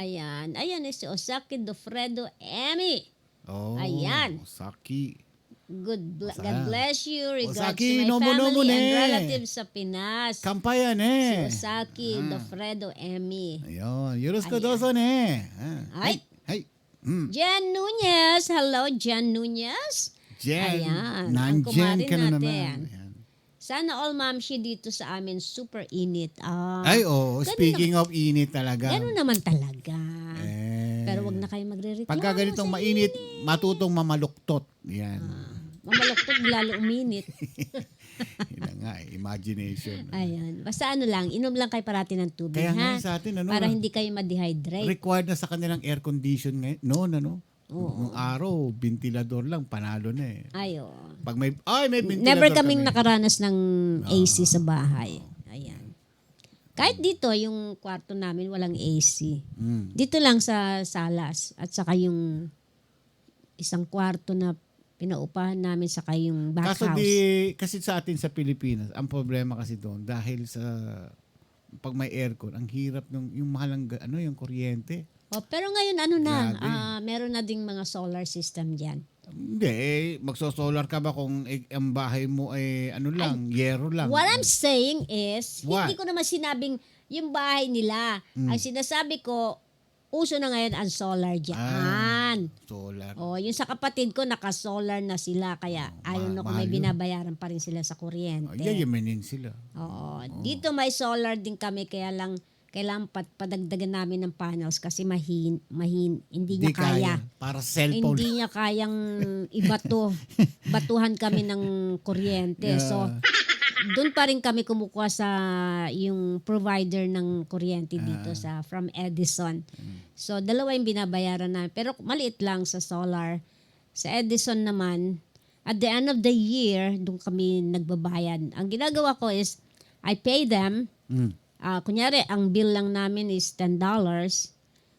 S9: Ayan si Osaki, do Fredo, Emmy.
S4: Oh,
S9: Ayan.
S4: Usaki.
S9: God bless you. Regards
S4: Osaki,
S9: to my
S4: nomo
S9: family
S4: ne.
S9: and relatives sa Pinas.
S4: Kampayan
S9: Si Osaki, do Fredo, Emmy.
S4: Ayun. Yoroshiku dozo ne.
S9: Ay.
S4: Hay.
S9: Jen Nunez. Hello, Jen Nunez.
S4: Jen.
S9: Ayan. Ang
S4: Nandyan
S9: kumarin
S4: ka na
S9: natin.
S4: naman. Ayan.
S9: Sana all mamshi dito sa amin super init.
S4: Ay, speaking of init talaga.
S9: Ganun naman talaga. Pero wag na kayo magre-reklamo.
S4: Pagka ganitong mainit, matutong mamaluktot. Yan.
S9: Mamaluktot, lalo uminit.
S4: Yan nga, imagination.
S9: Ayan. Basta lang, inom lang kayo parati ng tubig.
S4: Kaya
S9: ha?
S4: nga sa atin,
S9: Para hindi kayo ma-dehydrate.
S4: required na sa kanilang air condition ngayon. No. Nung araw, ventilador lang, panalo na eh.
S9: Ayo.
S4: Pag may ventilador
S9: Never kaming
S4: kami.
S9: nakaranas ng AC sa bahay. Ayan. Kahit dito, yung kwarto namin walang AC. Dito lang sa salas. At saka yung isang kwarto na pinaupahan namin saka yung back house.
S4: Kasi sa atin sa Pilipinas, ang problema kasi doon, dahil sa pag may aircon, ang hirap yung mahalang yung kuryente.
S9: Pero ngayon meron na ding mga solar system diyan.
S4: Hindi, magso-solar ka ba kung ang bahay mo ay yero lang?
S9: What I'm saying is,
S4: What?
S9: hindi ko naman sinabing yung bahay nila. Ang sinasabi ko, uso na ngayon ang solar diyan.
S4: Solar.
S9: Yung sa kapatid ko, naka-solar na sila. Kaya ayaw na kung may binabayaran pa rin sila sa kuryente.
S4: Yayamanin sila.
S9: Dito may solar din kami, kaya lang kailangan padagdagan namin ng panels kasi hindi niya kaya.
S4: Para cellphone.
S9: Hindi niya kayang batuhan kami ng kuryente. So, doon pa rin kami kumukuha sa yung provider ng kuryente dito from Edison. So, dalawa yung binabayaran namin. Pero maliit lang sa solar. Sa Edison naman, at the end of the year, doon kami nagbabayad. Ang ginagawa ko is, I pay them. Kunyari, ang bill lang namin is $10.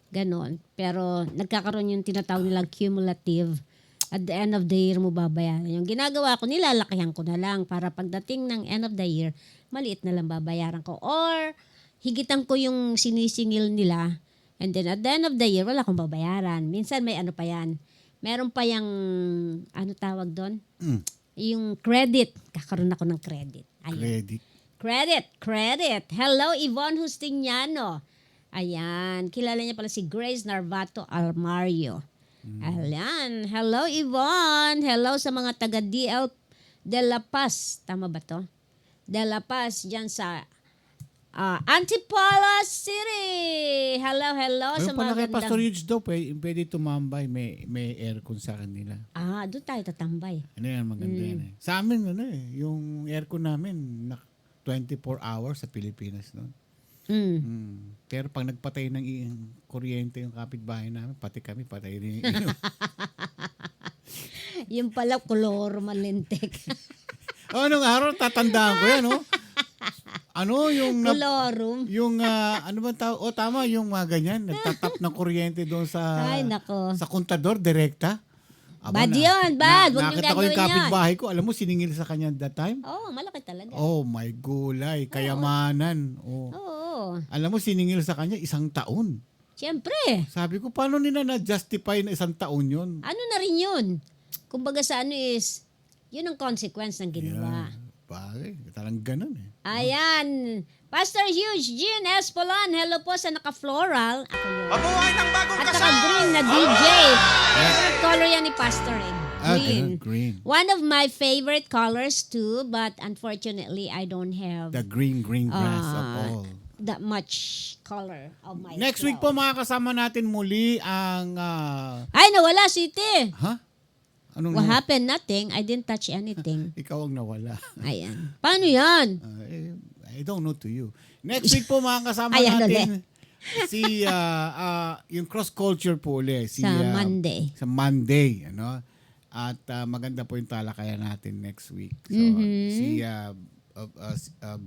S9: Ganon. Pero nagkakaroon yung tinatawag nilang cumulative. At the end of the year mo babayaran. Yung ginagawa ko, nilalakihan ko na lang para pagdating ng end of the year, maliit na lang babayaran ko. Or, higitan ko yung sinisingil nila. And then at the end of the year, wala akong babayaran. Minsan may pa yan. Meron pa yung, tawag doon? Yung credit. Kakaroon ako ng credit. Ayun. Credit. Hello, Yvonne Justiniano. Ayan. Kilala niya pala si Grace Narvato Almario. Ayan. Hello, Yvonne. Hello sa mga taga De La Paz. Tama ba to? De La Paz. Diyan sa Antipolo City. Hello sa mga
S4: kay Pastor Yudes daw, pwede tumambay. May aircon sa kanila.
S9: Doon tayo tatambay.
S4: Ano yan, maganda yan. Sa amin, yung aircon namin, 24 hours sa Pilipinas noon. Pero pag nagpatay ng kuryente yung kapitbahay namin, pati kami patay rin.
S9: Yung pala koloro malintik.
S4: Nung araw tatandaan ko yan, yung
S9: kolorum.
S4: Yung ano ba tawag? Tama yung mga ganyan, nagtatap ng kuryente doon sa sa kontador direkta.
S9: Bad yun, bad. Huwag niyong
S4: nakita ko yung
S9: gagawin yun.
S4: kapitbahay ko. Alam mo, siningil sa kanya that time.
S9: Malaki talaga.
S4: Oh my gulay, kayamanan.
S9: Oo.
S4: Alam mo, siningil sa kanya 1 taon.
S9: Siyempre.
S4: Sabi ko, paano nila na-justify na 1 taon yun?
S9: Ano na rin yun? Kumbaga sa is, yun ang consequence ng ginawa.
S4: Bagay. Talang ganun eh.
S9: Ayan. Pastor Eugene Espolon, hello po sa naka-floral. Ako yun.
S3: Mabuhay ng bagong
S9: At naka-green na DJ. Color yan ni Pastor eh. Green.
S4: Green.
S9: One of my favorite colors too, but unfortunately, I don't have
S4: The green grass of all.
S9: that much color of my
S4: Next week po makakasama natin muli ang...
S9: Ay, nawala si Ite.
S4: ha? Anong
S9: What happened? Nothing. I didn't touch anything.
S4: Ikaw ang nawala.
S9: Ayan. Paano yan?
S4: I don't know to you. Next week po makakasama
S9: Ayan,
S4: natin si yung cross culture po ulit. Si,
S9: Sa Monday.
S4: Sa Monday. Ano? At maganda po yung talakayan natin next week. So, si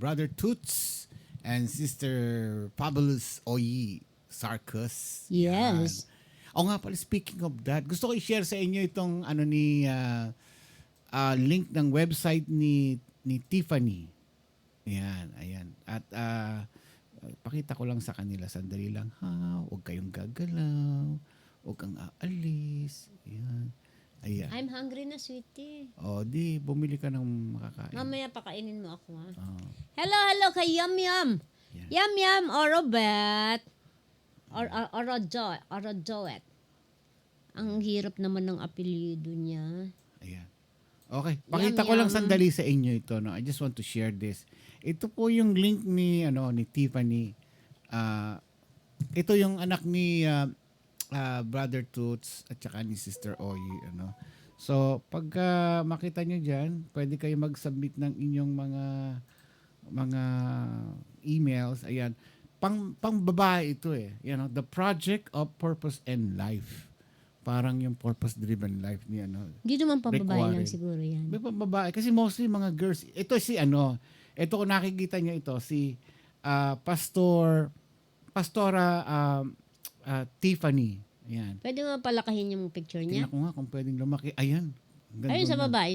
S4: Brother Toots and Sister Fabulous Oyi Sarkis.
S9: Yes.
S4: O nga pala, speaking of that, gusto ko i-share sa inyo itong link ng website ni Tiffany. Ayan. At pakita ko lang sa kanila, sandali lang, huwag kayong gagalaw, huwag kang aalis. Ayan.
S9: I'm hungry na, sweetie.
S4: Di, bumili ka ng makakain.
S9: Mamaya pakainin mo ako, ha? Hello kay Yum Yum.
S4: Yeah.
S9: Yum Yum Orobet. Orodoet. Ang hirap naman ng apelyido niya.
S4: Ayan. Okay, pakita ko lang sandali sa inyo ito. No? I just want to share this. Ito po yung link ni Tiffany. Ito yung anak ni Brother Toots at saka ni Sister Oyi. So, pag makita nyo dyan, pwede kayo mag-submit ng inyong mga emails. Ayan. Pang babae ito eh. The Project of Purpose and Life. Parang yung purpose-driven life ni
S9: Hindi naman pambabae lang siguro yan.
S4: May pambabae. Kasi mostly mga girls. Ito si ito kung nakikita nyo ito, si Pastora Tiffany. Ayan.
S9: Pwede mo palakahin yung picture niya?
S4: Tingnan ko nga kung pwedeng lumaki. Ayan.
S9: Ayun sa baba,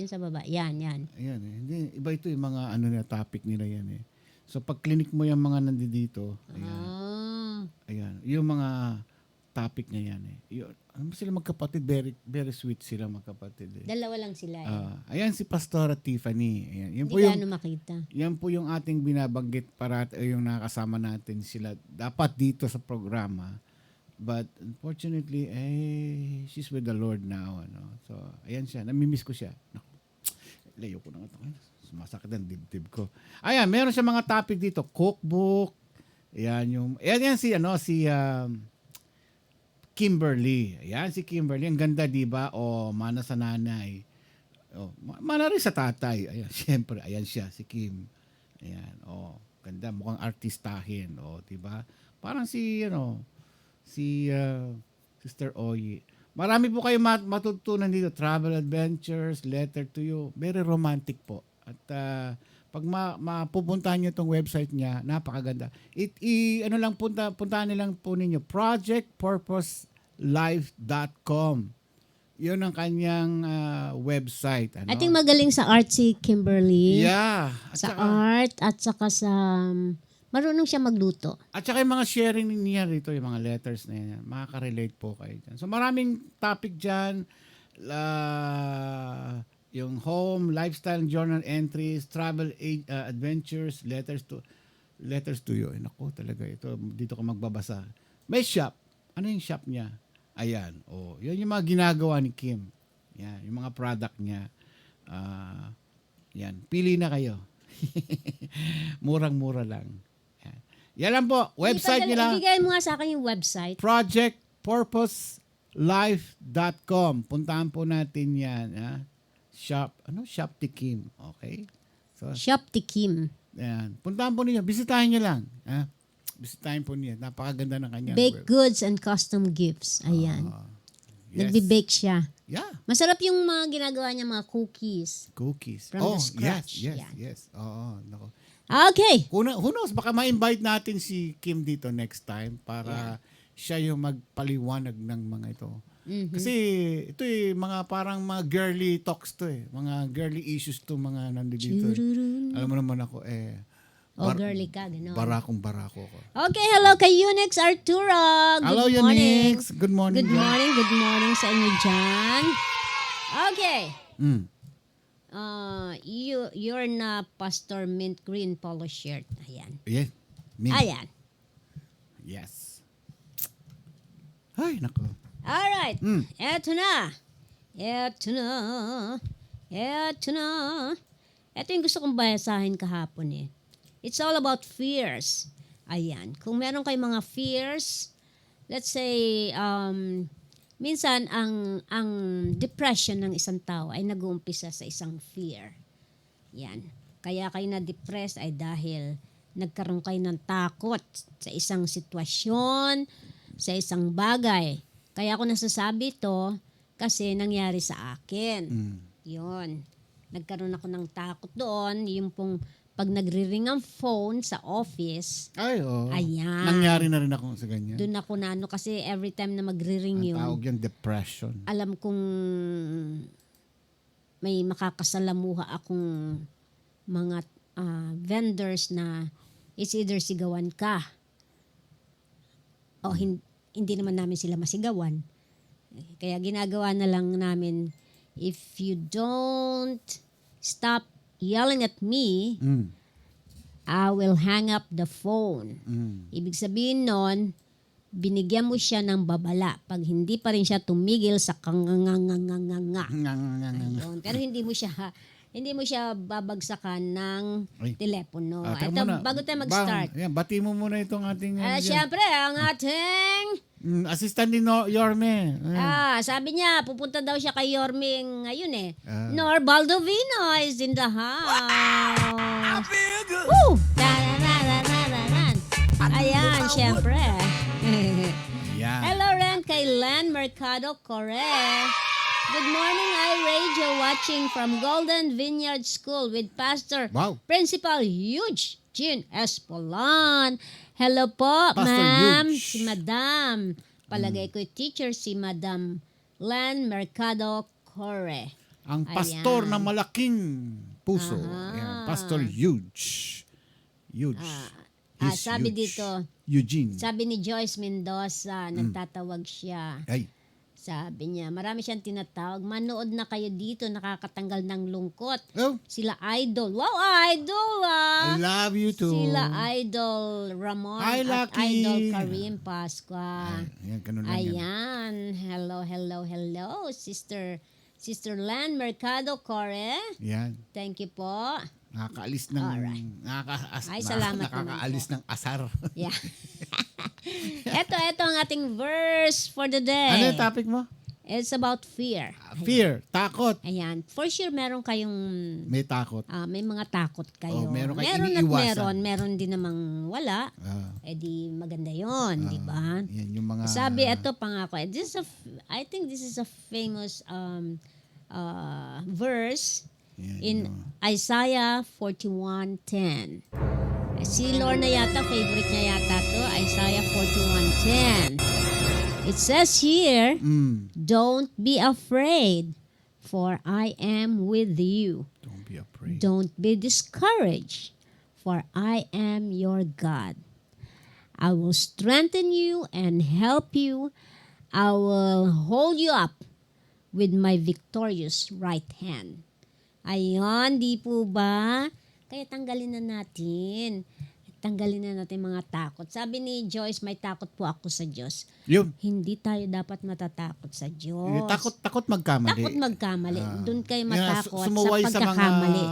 S9: Yan.
S4: Ayan. Hindi, iba ito yung mga topic nila yan eh. So pag clinic mo yung mga nandito, ayan. Ayan. Yung mga topic niya yan eh. Sila magkapatid, very, very sweet sila magkapatid eh.
S9: Dalawa lang sila eh.
S4: Ayan si Pastora Tiffany. Ayan.
S9: Hindi gaano makita.
S4: Yan po yung ating binabanggit para yung nakasama natin sila. Dapat dito sa programa. But unfortunately, she's with the Lord now. So, ayan siya. Namimiss ko siya. Naku, layo ko na ito. Sumasakit ang dibdib ko. Ayan, meron siya mga topic dito. Cookbook. Ayan si Kimberly. Ayan si Kimberly. Ang ganda, di ba? Mana sa nanay. Mana rin sa tatay. Ayan, syempre. Ayan siya, si Kim. Ayan. Ganda. Mukhang artistahin. Di ba? Parang si Sister Oyi. Marami po kayo matutunan dito. Travel adventures, letter to you. Very romantic po. At pag mapupuntahan nyo itong website niya, napakaganda. Puntahan nilang po ninyo, projectpurposelife.com. Yun ang kanyang website.
S9: I think magaling sa art si Kimberly.
S4: Yeah.
S9: Sa art at saka sa... marunong siya magluto.
S4: At saka yung mga sharing niya rito, yung mga letters na yan, makaka-relate po kayo dyan. So maraming topic dyan. Yung home, lifestyle, journal entries, travel adventures, letters to you. Naku, talaga ito. Dito ka magbabasa. May shop. Ano yung shop niya? Ayan. Yan yung mga ginagawa ni Kim. Yan, yung mga product niya. Yan. Pili na kayo. Murang-mura lang. Yan lang po. Website nila.
S9: Ibigay mo nga sa akin yung website.
S4: projectpurposelife.com. Puntahan po natin yan. Shop Tikim. Okay? So,
S9: Shop Tikim.
S4: Yan. Puntahan po ninyo. Bisitahin nyo lang. Bisitahin po niya. Napakaganda ng kanya.
S9: Baked goods and custom gifts. Ayan.
S4: Yes.
S9: Nagbe-bake siya.
S4: Yeah.
S9: Masarap yung mga ginagawa niya, mga cookies. From the scratch.
S4: Yes. Oo. Nako.
S9: Okay.
S4: Who knows? Baka ma-invite natin si Kim dito next time para siya yung magpaliwanag ng mga ito. Mm-hmm. Kasi ito mga parang mga girly talks to eh. Mga girly issues to mga nandito. Alam mo naman ako
S9: girly ka, gano'n.
S4: Barako ko.
S9: Okay, hello kay Unix Arturo.
S4: Hello, Unix. Good morning.
S9: Good morning sa inyo dyan. Okay. you're na Pastor Mint Green polo shirt. Ayan.
S4: Yes.
S9: Ayan.
S4: Yes. Ay, nako.
S9: Alright. Eto na. Ito yung gusto kong basahin kahapon eh. It's all about fears. Ayan. Kung meron kayong mga fears, let's say, minsan ang depression ng isang tao ay nag-uumpisa sa isang fear. Yan. Kaya kayo na-depress ay dahil nagkaroon kayo ng takot sa isang sitwasyon, sa isang bagay. Kaya ako nasasabi ito kasi nangyari sa akin. Yun. Nagkaroon ako ng takot doon. Yung pong pag nagre-ring ang phone sa office.
S4: Ay, oo.
S9: Ayan.
S4: Nangyari na rin ako sa ganyan.
S9: Doon ako na ano kasi every time na magre-ring
S4: Ang
S9: yun.
S4: tawag yung depression.
S9: Alam kong may makakasalamuha akong mga vendors na it's either sigawan ka o hindi naman namin sila masigawan. Kaya ginagawa na lang namin, if you don't stop yelling at me, I will hang up the phone. Ibig sabihin nun, binigyan mo siya ng babala. Pag hindi pa rin siya tumigil sa kanganganganganga. Ayun. Pero hindi mo siya babagsakan ng telepono. Ito, bago tayo mag-start.
S4: Bati mo muna itong ating...
S9: Siyempre, ang ating...
S4: assistant ni Yorme.
S9: Sabi niya, pupunta daw siya kay Yorme ngayon eh. Nor Baldovino is in the house. I feel good. Woo! Ayan, siyempre. Hello rin kay Len Mercado Corre. Good morning, iRadio, watching from Golden Vineyard School with Pastor Principal Eugene Espolan. Hello po, ma'am. Si Madam. Palagay ko teacher si Madam Len Mercado Corre.
S4: Ang pastor na malaking puso. Ayan, Pastor Huge.
S9: Sabi
S4: huge.
S9: dito,
S4: Eugene.
S9: sabi ni Joyce Mendoza, nagtatawag siya.
S4: Ay.
S9: Sabi niya, marami siyang tinatawag. Manood na kayo dito, nakakatanggal ng lungkot. Sila Idol. Wow, Idol
S4: I love you too.
S9: Sila Idol Ramon
S4: Hi,
S9: at
S4: Lucky.
S9: Idol Karim Pascua.
S4: Ayan.
S9: Hello, Sister Lan Mercado Corre.
S4: Yan.
S9: Thank you po.
S4: Nakakaalis ng...
S9: Salamat
S4: nakakaalis ng asar.
S9: Yeah. Ito ang ating verse for the day.
S4: Ano yung topic mo?
S9: It's about fear.
S4: Fear, takot.
S9: Ayan. For sure, meron kayong...
S4: May takot.
S9: May mga takot kayo.
S4: Meron kayo
S9: at
S4: iniiwasan.
S9: meron din namang wala. Di maganda yon, di ba?
S4: Yan yung mga...
S9: Sabi, ito pangako. I think this is a famous verse in Isaiah 41:10. Si Lorna yata, favorite niya yata to, Isaiah 41:10. It says here, don't be afraid, for I am with you.
S4: Don't be afraid.
S9: Don't be discouraged, for I am your God. I will strengthen you and help you. I will hold you up with my victorious right hand. Ayan, di po ba? Kaya tanggalin na natin. Tanggalin na natin mga takot. Sabi ni Joyce, may takot po ako sa Diyos.
S4: Yun.
S9: Hindi tayo dapat matatakot sa Diyos.
S4: Takot magkamali.
S9: Takot magkamali. Doon kayo matakot sa
S4: sumuway
S9: pagkakamali.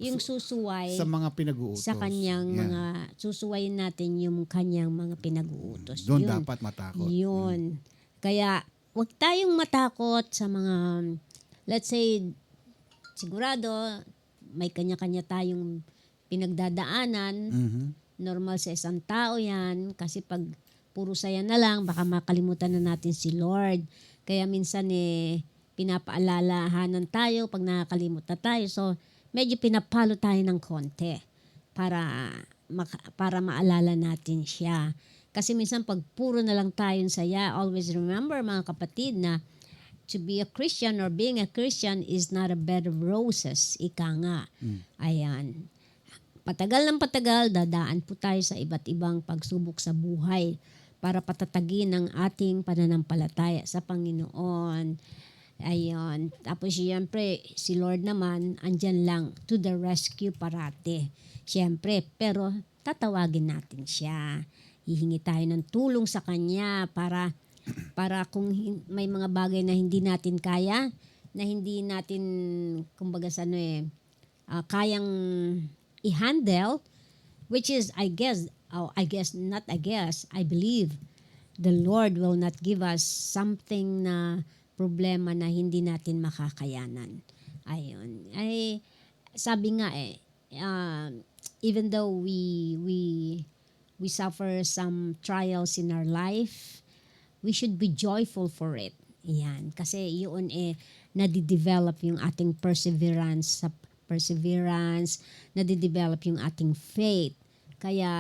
S9: Yung susuway
S4: sa mga pinag-uutos.
S9: sa kanyang mga, susuwayin natin yung kanyang mga pinag-uutos.
S4: Doon dapat matakot.
S9: Yun. Kaya, huwag tayong matakot sa mga, let's say, sigurado, may kanya-kanya tayong pinagdadaanan. Normal sa isang tao yan. Kasi pag puro saya na lang, baka makalimutan na natin si Lord. Kaya minsan pinapaalalahanan tayo pag nakakalimut na tayo. So, medyo pinapalo tayo ng konti para maalala natin siya. Kasi minsan pag puro na lang tayong saya, always remember mga kapatid na to be a Christian or being a Christian is not a bed of roses. Ika nga. Ayan. Patagal ng patagal, dadaan po tayo sa iba't ibang pagsubok sa buhay para patatagin ang ating pananampalataya sa Panginoon. Ayun. Tapos siyempre, si Lord naman, andyan lang to the rescue parate. Siyempre, pero tatawagin natin siya. Hihingi tayo ng tulong sa Kanya para kung may mga bagay na hindi natin kaya, na hindi natin, kumbaga sa kayang i-handle, which is, I believe, the Lord will not give us something na problema na hindi natin makakayanan. Ayun. Ay, sabi nga even though we suffer some trials in our life, we should be joyful for it. Yan. Kasi yun nadidevelop yung ating perseverance, nadidevelop yung ating faith. Kaya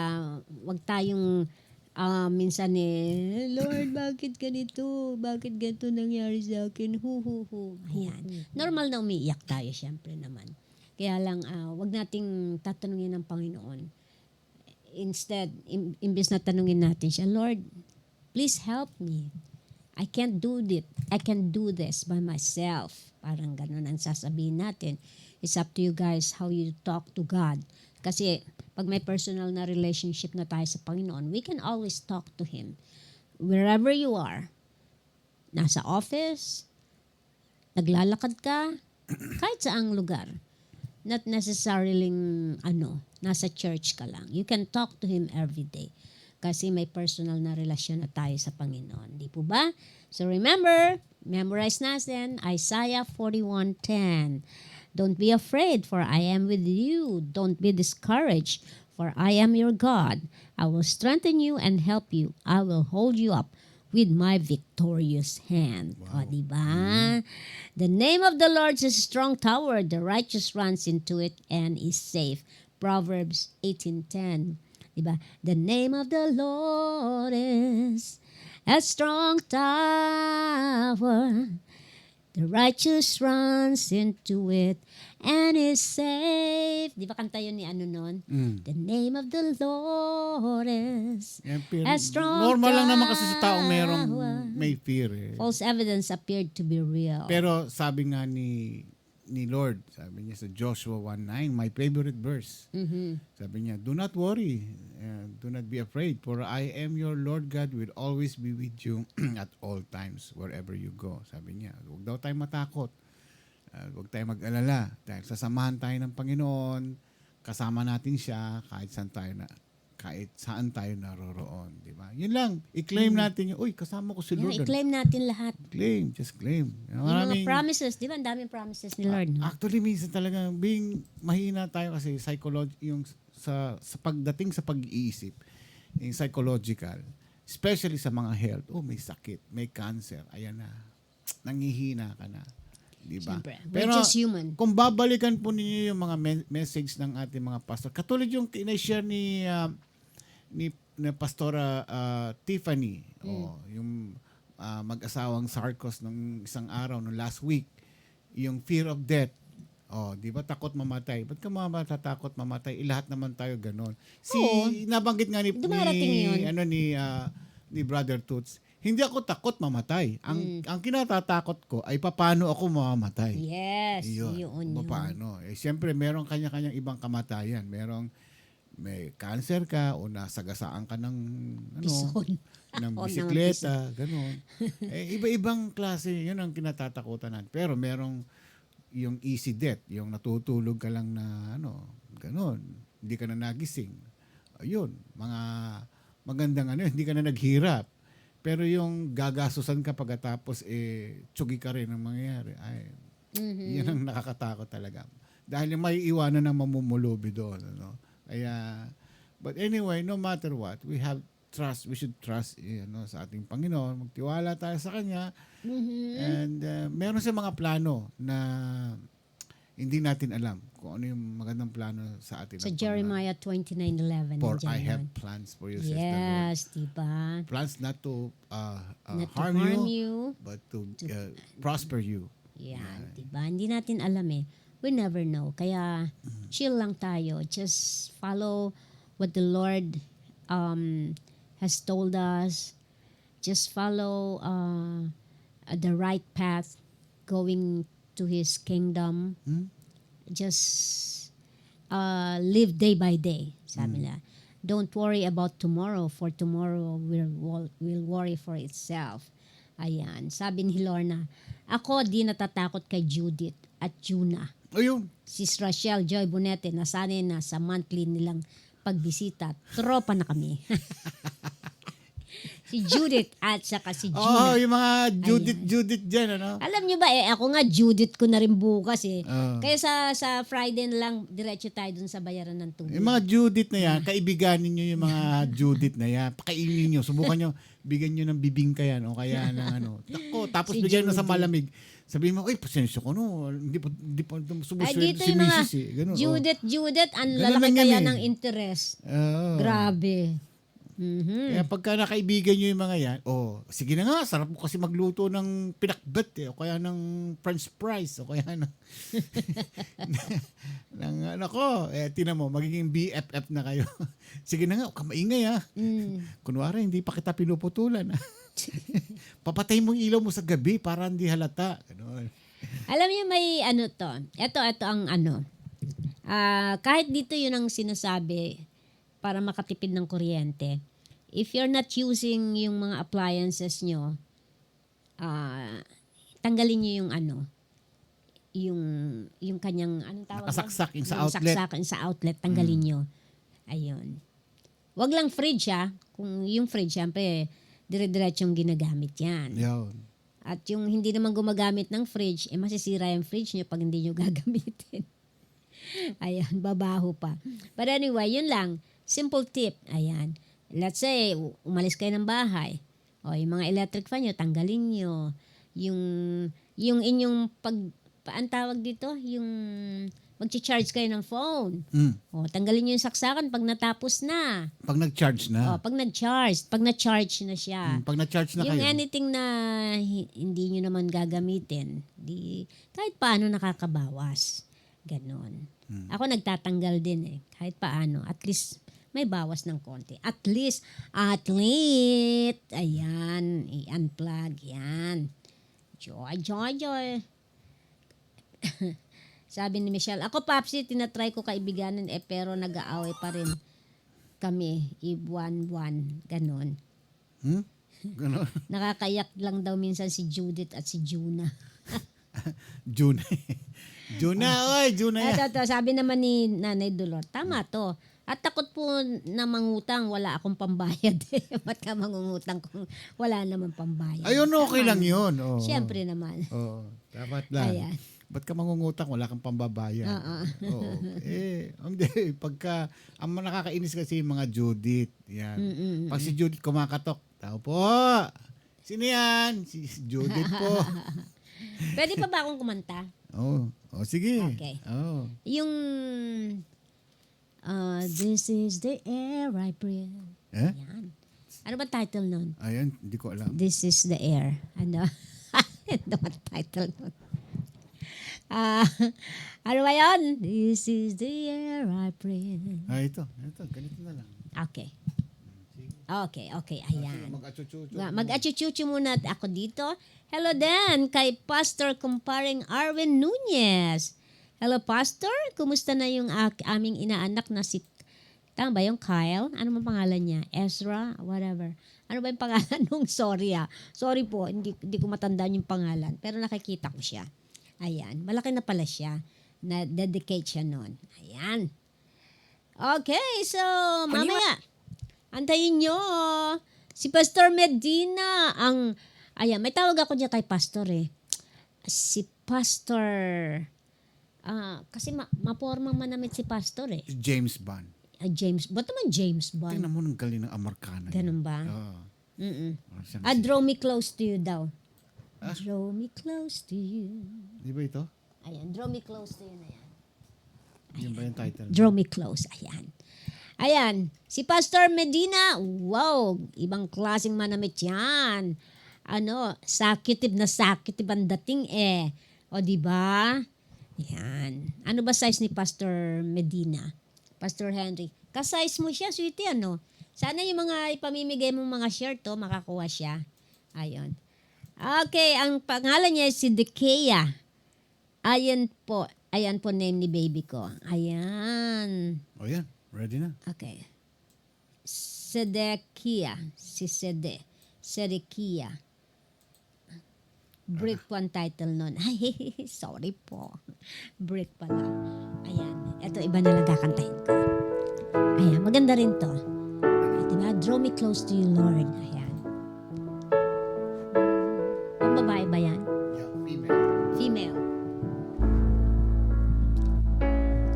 S9: wag tayong minsan Lord, bakit ganito? Bakit ganito nangyari sa akin? Ayan. Normal na umiiyak tayo, syempre naman. Kaya lang, wag nating tatanungin ng Panginoon. Instead, imbes na tanungin natin siya, Lord, please help me. I can't do this by myself. Parang ganun ang sasabihin natin. It's up to you guys how you talk to God. Kasi pag may personal na relationship na tayo sa Panginoon, we can always talk to Him. Wherever you are, nasa office, naglalakad ka, kahit saang lugar. Not necessarily nasa church ka lang. You can talk to Him every day. Kasi may personal na relasyon na tayo sa Panginoon. Di po ba? So remember, memorize natin Isaiah 41:10. Don't be afraid, for I am with you. Don't be discouraged, for I am your God. I will strengthen you and help you. I will hold you up with my victorious hand. Wow. O, diba? The name of the Lord is a strong tower. The righteous runs into it and is safe. Proverbs 18:10. Diba? The name of the Lord is a strong tower. The righteous runs into it and is safe. Di ba kanta yun ni nun? The name of the Lord is a strong
S4: normal lang naman
S9: tower.
S4: kasi sa taong may fear.
S9: False evidence appeared to be real.
S4: Pero sabi nga ni Lord, sabi niya sa Joshua 1:9, my favorite verse. Sabi niya, do not worry, do not be afraid, for I am your Lord God, will always be with you at all times, wherever you go. Sabi niya, huwag daw tayo matakot, huwag tayo mag-alala, dahil sasamahan tayo ng Panginoon, kasama natin siya kahit saan tayo naroroon, di ba? Yun lang, i-claim natin yun, uy, kasama ko si Lord.
S9: I-claim natin lahat.
S4: Just claim.
S9: Yung mga promises, di ba? Ang daming promises ni Lord. No?
S4: Actually, minsan talaga, mahina tayo kasi pagdating sa pag-iisip, yung psychological, especially sa mga health, may sakit, may cancer, ayan na, nangihina ka na. Diba?
S9: Pero we're just human.
S4: Kung babalikan po ninyo yung mga message ng ating mga pastor, katulad yung ina-share ni Pastora Tiffany, yung mag-asawang Sarcos nung isang araw, nung last week, yung fear of death. Di ba takot mamatay? Ba't ka matatakot mamatay? Lahat naman tayo ganon. Nabanggit nga ni Brother Toots, hindi ako takot mamatay. Ang kinatatakot ko ay paano ako mamamatay.
S9: Yes, yun.
S4: Paano? Siyempre, meron kanya-kanyang ibang kamatayan. May cancer ka o nasagasaan ka ng ng bisikleta, gano'n. Iba-ibang klase, yun ang kinatatakutan natin. Pero merong yung easy death, yung natutulog ka lang na gano'n. Hindi ka na nagising. Ayun, mga magandang hindi ka na naghirap. Pero yung gagasusan ka pagkatapos, tsugi ka rin ang mangyayari. Yan ang nakakatakot talaga. Dahil may iwanan ng mamumulubi doon. But anyway, no matter what, we should trust sa ating Panginoon. Magtiwala tayo sa Kanya. And meron siya mga plano na hindi natin alam kung ano yung magandang plano sa atin.
S9: Sa Jeremiah 29:11.
S4: For I have plans for you, says the Lord.
S9: Yes, diba?
S4: Plans not to
S9: not
S4: harm
S9: to
S4: you, but to prosper you.
S9: Yan, diba? Hindi natin alam We never know. Kaya chill lang tayo. Just follow what the Lord has told us. Just follow the right path. going to His kingdom. Just live day by day, sabi nila. Don't worry about tomorrow, for tomorrow will worry for itself. Ayan, sabi ni Lorna, ako di natatakot kay Judith at Juna.
S4: Ayun.
S9: Sis Rachel Joy Bonete, nasanay na sa monthly nilang pagbisita. Tropa na kami. Si Judith at saka si Juna.
S4: Oh, yung mga Judith dyan, ano?
S9: Alam nyo ba, ako nga Judith ko na rin bukas eh.
S4: Oh.
S9: Kaya sa Friday na lang, diretso tayo dun sa bayaran ng tubig.
S4: Yung mga Judith na yan, kaibiganin nyo yung mga Judith na yan. Pakainin nyo, subukan nyo, bigyan nyo ng bibingka yan o kaya ng ano. Tako, tapos
S9: Si
S4: bigyan nyo sa
S9: Judith.
S4: malamig. Sabihin mo, ay, pasensya ko no. Hindi pa
S9: Ay,
S4: sumusweldo
S9: dito
S4: si
S9: yung mga
S4: Mrs. eh. Ganun,
S9: Judith, ang
S4: Ganun
S9: lalaki
S4: lang yan
S9: kaya
S4: eh.
S9: ng interest.
S4: Oo.
S9: Grabe.
S4: Kaya pagka nakaibigan nyo yung mga yan, sige na nga, sarap mo kasi magluto ng pinakbet eh, o kaya ng french fries, o kaya ng, tinan mo, magiging BFF na kayo. Sige na nga, huwag ka maingay ha. Kunwari, hindi pa kita pinuputulan ha. Papatay mo yung ilaw mo sa gabi para hindi halata. Ganun.
S9: Alam niyo may ano to. Ito ang ano. Kahit dito yun ang sinasabi para makatipid ng kuryente. If you're not using yung mga appliances nyo, tanggalin nyo yung ano, yung kanyang, anong tawag?
S4: Nakasaksak yung sa
S9: Yung
S4: outlet.
S9: saksakan sa outlet, tanggalin nyo. Ayun. Wag lang fridge Kung yung fridge, syempre, dire-diretsong ginagamit yan.
S4: Yun.
S9: At yung hindi naman gumagamit ng fridge, masisira yung fridge nyo pag hindi nyo gagamitin. Ayan, babaho pa. But anyway, yun lang. Simple tip. Ayan. Let's say, umalis kayo ng bahay. O, yung mga electric fan nyo, tanggalin nyo. Yung inyong ang tawag dito? Yung mag-charge kayo ng phone. O, tanggalin nyo yung saksakan pag natapos na.
S4: Pag nag-charge na.
S9: O, pag na-charge na siya.
S4: Pag na-charge na
S9: Yung
S4: kayo.
S9: anything na hindi nyo naman gagamitin, kahit paano nakakabawas. Ganon. Ako nagtatanggal din eh. Kahit paano. At least may bawas ng konti. At least. Ayan. I-unplug. Yan. Joy. Sabi ni Michelle, ako Papsi, tinatry ko kaibiganin pero nag-aaway pa rin kami. Ibuan-buan. Ganon.
S4: Ganon.
S9: Nakakayak lang daw minsan si Judith at si Juna.
S4: Juna. Juna yan.
S9: Ito, sabi naman ni Nanay Dolor, tama to. At takot po na mangutang, wala akong pambayad. Ba't ka mangungutang kung wala naman pambayad?
S4: Ayun, okay lang yun.
S9: Siyempre naman.
S4: Dapat lang.
S9: Ayan.
S4: Ba't ka mangungutang? Wala kang pambabayad. Hindi. Pagka, ang nakakainis kasi yung mga Judith. Yan. Pag si Judith kumakatok, tao po. Sino yan? Si Judith po.
S9: Pwede pa ba akong kumanta?
S4: Sige.
S9: Okay. Yung, this is the air I breathe. Yan. Ano ba title nun?
S4: Ayan, hindi ko alam.
S9: This is the air. Ano? Ano ba title nun? Ano ba yun? This is the air I breathe.
S4: Ito. Ganito na lang.
S9: Okay. Ayan.
S4: Mag-achuchuchu.
S9: Mag-achuchuchu muna ako dito. Hello din kay Pastor Kumparing Arwin Nunez. Hello Pastor, kumusta na yung aming inaanak na si, tama ba yung Kyle? Ano ba pangalan niya? Ezra? Whatever. Ano ba yung pangalan nung? Sorry po, hindi ko matandaan yung pangalan. Pero nakikita ko siya. Ayan, malaki na pala siya. Na-dedicate siya nun. Ayan. Okay, so mamaya, antayin nyo. Si Pastor Medina, ayan, may tawag ako dyan kay Pastor eh. Si Pastor, kasi mapormang manamit si Pastor eh.
S4: James Bond.
S9: Ba't naman James Bond?
S4: Tingnan mo ng galing ng Amerikana.
S9: Ganun ba?
S4: Oo.
S9: Draw me close to you daw. Draw me close to you.
S4: Di ba ito?
S9: Ayan, draw me close to you na yan.
S4: Yan ba yung title?
S9: Draw me close. Ayan. Si Pastor Medina, wow, ibang klaseng manamit yan. Sakitive ang dating eh. O, di ba? Yan. Ano ba size ni Pastor Medina? Pastor Henry. Ka-size mo siya, sweetie, ano? Sana yung mga ipamimigay mong mga shirt, makakuha siya. Ayun. Okay, ang pangalan niya si Dekea. Ayan po name ni baby ko. Ayan.
S4: O yan, ready na.
S9: Okay. Sedekia. Si Sedekia. Brick po ang title nun. Ay, sorry po. Brick pala. Ayan. Ito, iba na lang kakantahin ko. Ayan, maganda rin to. Diba? Draw me close to you, Lord. Ayan. Ang babae ba yan?
S4: Yeah, female.
S9: Female.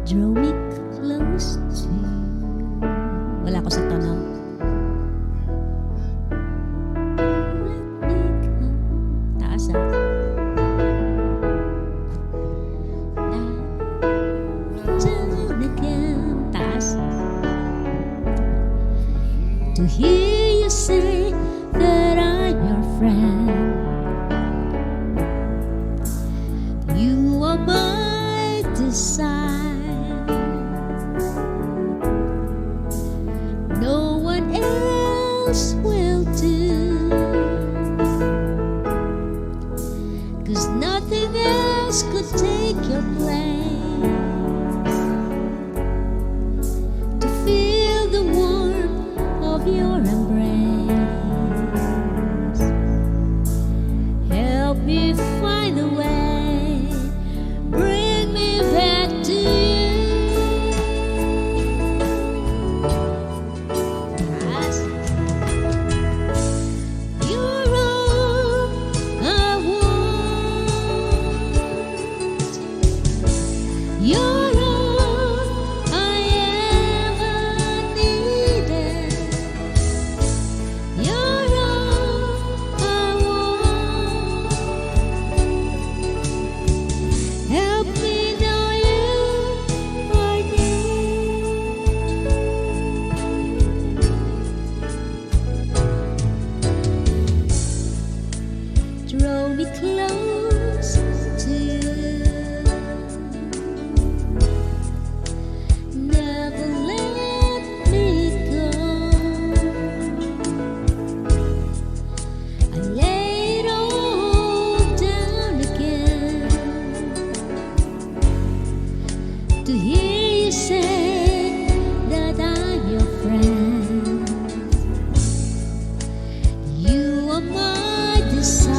S9: Draw me close to you. Wala ko sa tono. Taas ah. Down again. Taas. To hear you say that I'm your friend. You are my desire. No one else will do. 'Cause nothing else could take your place. To feel the warmth of your embrace. Help me find a way. Bring me back to you. Yes. You're all I want. You're all I ever needed. You're all I want. Help me know you are near. Draw me close to you. Never let me go. I lay it all down again to hear you say that I'm your friend. You are my desire.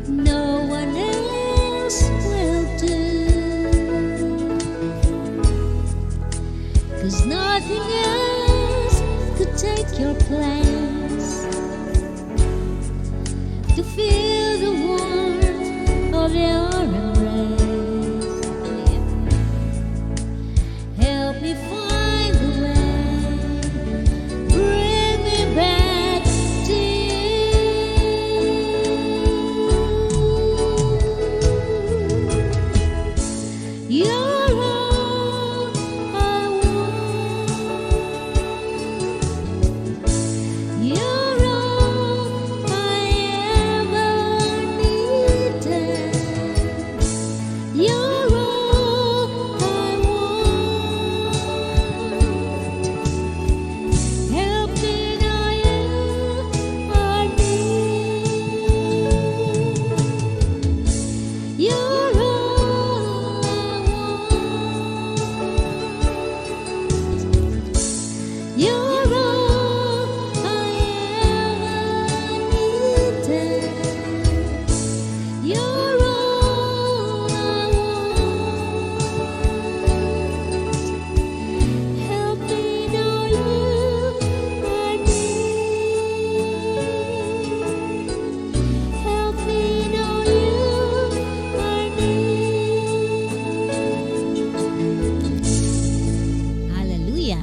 S9: No one else will do. 'Cause nothing else could take your place. To feel the warmth of your embrace. Help me find the way. Bring me back to you. You're all I want. You're all I ever needed. You're all I want. Help me know you are near. You're all I want. You're all I ever needed. You're all I want. Help me know you are near. Help me know you are near. Hallelujah.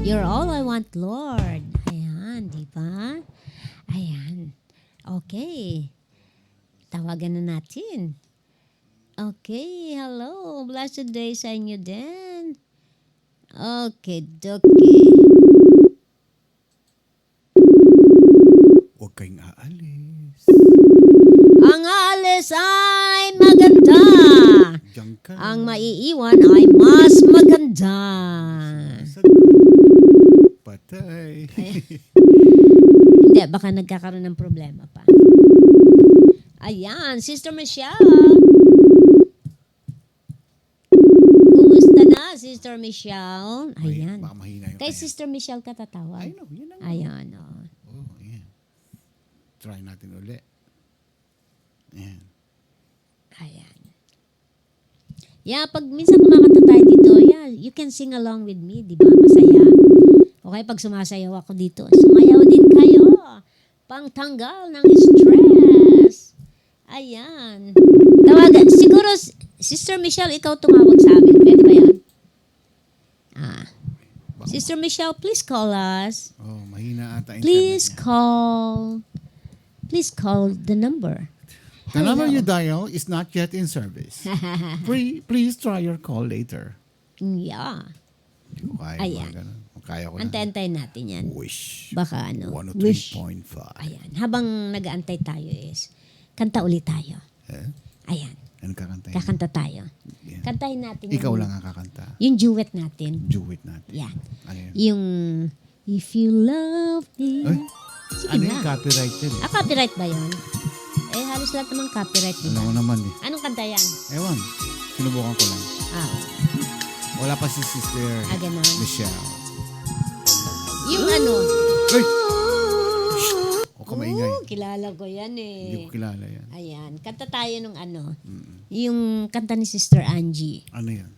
S9: You're all I want, Lord. Ayan, di ba? Ayan. Okay. Tawagan na natin. Okay, hello. Blessed day sa inyo din. Okay, dokie.
S11: Huwag kayong aalis.
S9: Ang alis ay maganda.
S11: Diyan ka.
S9: Ang maiiwan ay mas maganda.
S11: Patay.
S9: Hindi, baka nagkakaroon ng problema pa. Ayan, Sister Michelle. Kumusta na, Sister Michelle? Ayan.
S11: Baka mahina yung
S9: Kay
S11: kanya.
S9: Sister Michelle ka tatawag.
S11: I know, yun lang.
S9: Ayan, oh.
S11: Oh, ayan. Try natin uli. Ayan.
S9: Ayan. Yeah, pag minsan kumakanta tayo dito, yeah, you can sing along with me, di ba? Masaya. Okay, pag sumasayaw ako dito, sumayaw din kayo. Pangtanggal ng stress. Ayan. Tawagan. Siguro, Sister Michelle, ikaw tumawag sa amin. Pwede ba yan? Sister Michelle, please call us.
S11: Oh, mahina ata internet
S9: Please
S11: niya.
S9: call. Please call the number.
S11: The number you dial is not yet in service. Please try your call later.
S9: Yeah.
S11: Hindi ko kaya
S9: Ayan.
S11: mga ganun. Kaya ko na.
S9: Antay-antay natin yan.
S11: Wish.
S9: Baka ano. Wish.
S11: 103.5.
S9: Ayan. Habang nag-aantay tayo is, kanta ulit tayo.
S11: Eh?
S9: Ayan.
S11: Ano kakanta?
S9: Kakanta tayo.
S11: Yeah.
S9: Kantahin natin
S11: Ikaw
S9: yung,
S11: lang ang kakanta.
S9: yung duet natin.
S11: Duet natin.
S9: Yan.
S11: Ano yun?
S9: Yung, if you love me.
S11: Ay,
S9: Sige
S11: ano
S9: na.
S11: yung copyright yun?
S9: Copyright ba yun? Eh, halos lahat naman copyright, di ba?
S11: Alam ko naman eh.
S9: Anong kanta yan?
S11: Ewan. Sinubukan ko lang. Wala pa si Sister
S9: Ganon.
S11: Michelle.
S9: Yung ano?
S11: Ay! Huwag ka maingay.
S9: Kilala ko yan
S11: Hindi
S9: eh.
S11: ko kilala yan.
S9: Ayan. Kanta tayo nung ano. Yung kanta ni Sister Angie.
S11: Ano yan?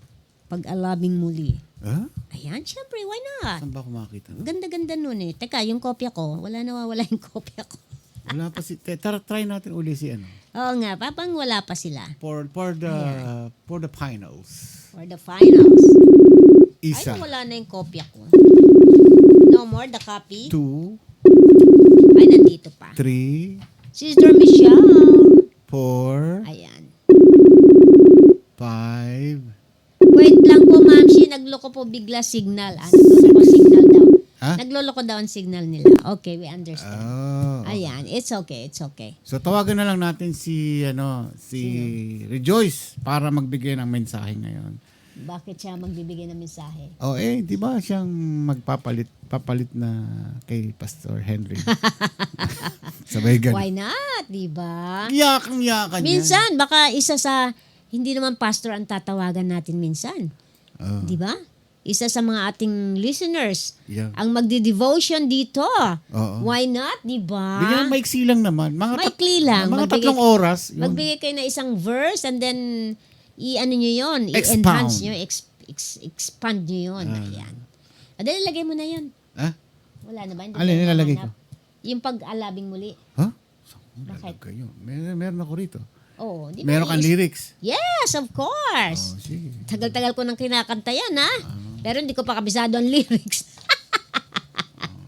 S9: Pag-alabing muli.
S11: Ha?
S9: Ayan, syempre, why not?
S11: Saan ba ako makakita?
S9: Ganda-ganda nun eh. Teka, yung kopya ko, wala nawawala yung kopya ko.
S11: Wala pa si... Try natin uli si ano.
S9: Oo nga, papang wala pa sila.
S11: For the finals.
S9: For the finals.
S11: Isa.
S9: Ay, wala na yung kopya ko. No more, the copy.
S11: 2,
S9: Ay, nandito pa.
S11: 3,
S9: Sister Michelle.
S11: 4,
S9: Ayan.
S11: 5.
S9: Wait lang po, ma'am. Nagloko po bigla signal. Nagloloko signal daw.
S11: Ha?
S9: Nagloloko daw ang signal nila. Okay, we understand.
S11: Oh.
S9: Ayan, it's okay, it's okay.
S11: So tawagan na lang natin si Rejoice para magbigay ng mensahe ngayon.
S9: Bakit siya magbibigay ng mensahe?
S11: Oh, di ba siyang papalit na kay Pastor Henry? Sabay ganun.
S9: Why not, di ba?
S11: Yakan niya.
S9: Minsan, baka isa sa, hindi naman pastor ang tatawagan natin minsan.
S11: Oh.
S9: Di ba? Isa sa mga ating listeners
S11: Yeah.
S9: ang magdi-devotion dito.
S11: Oo.
S9: Why not, di ba?
S11: Bigyan maiksi lang naman.
S9: Maikli lang.
S11: Mga 3 oras. Yun.
S9: Magbigay kayo na isang verse and then i-ano nyo yun,
S11: Expound.
S9: i-enhance nyo, expand nyo yun. Ayan. Adali, lagay mo na yun.
S11: Ha?
S9: Wala na ba? Hindi
S11: Alin,
S9: ba
S11: nilalagay
S9: nahanap? Yung pag-alabing muli.
S11: Ha?
S9: Bakit?
S11: Kayo. Meron ako rito.
S9: Oo. Di ba
S11: Meron kang lyrics.
S9: Yes, of course.
S11: Oh, sige.
S9: Tagal-tagal ko nang kinakanta yan, ha? Pero hindi ko pa kabisado ang lyrics.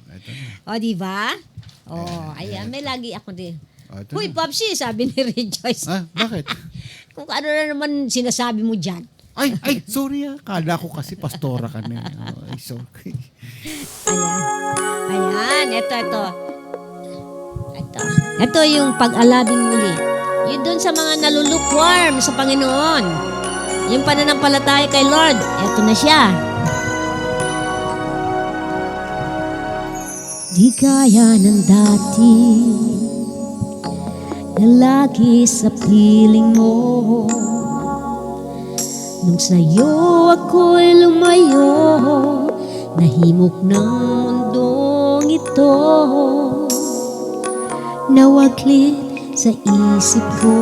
S11: Eto na.
S9: O, di ba? Ayan. May lagi ako din.
S11: Eto
S9: Huy,
S11: na.
S9: Popsi, sabi ni Rejoice.
S11: Bakit?
S9: Kung ano na naman sinasabi mo dyan.
S11: Ay, sorry Kala ko kasi pastora ka na. Ay, sorry.
S9: Ayan, ito. Ito yung pag-alabing muli. Yun dun sa mga nalulukwam sa Panginoon. Yung pananampalataya kay Lord. Ito na siya. Di kaya ng dati na lagi sa piling mo. Nung sa'yo ako'y lumayo, nahimok ng mundong ito. Nawaglit sa isip ko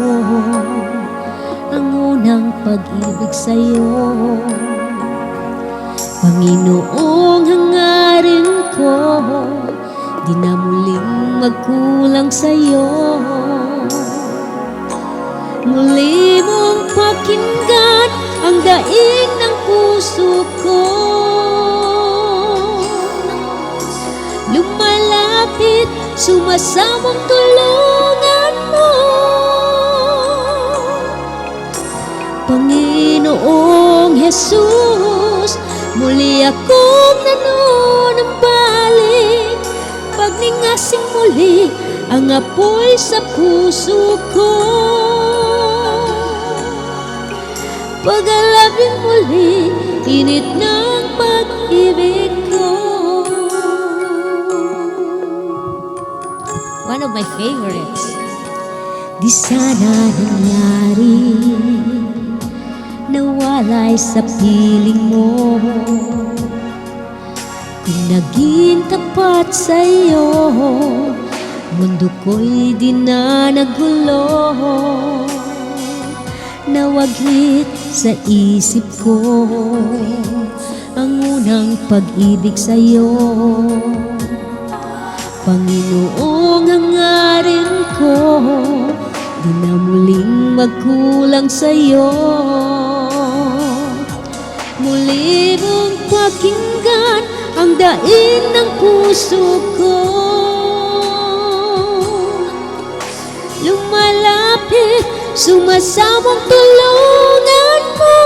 S9: ang unang pag-ibig sa'yo. Panginoong hangarin ko, di na muling magkulang sa'yo. Muli mong pakinggan ang daig ng puso ko. Lumalapit, sumasamang tulungan mo. Panginoong Jesus, muli akong nanunambalik. Pagningasing muli ang apoy sa puso ko. Pag-alabing muli, init ng pag-ibig ko. one of my favorites. Di sana nangyari nawalay sa piling mo. Kung naging tapat sa'yo, mundo ko'y di na nagulo. Nawaglit sa isip ko ang unang pag-ibig sa'yo. Panginoong hangarin ko, di na muling magkulang sa'yo. Muli mong pakinggan ang daing ng puso ko. Lumalapit, sumasabong tulungan mo.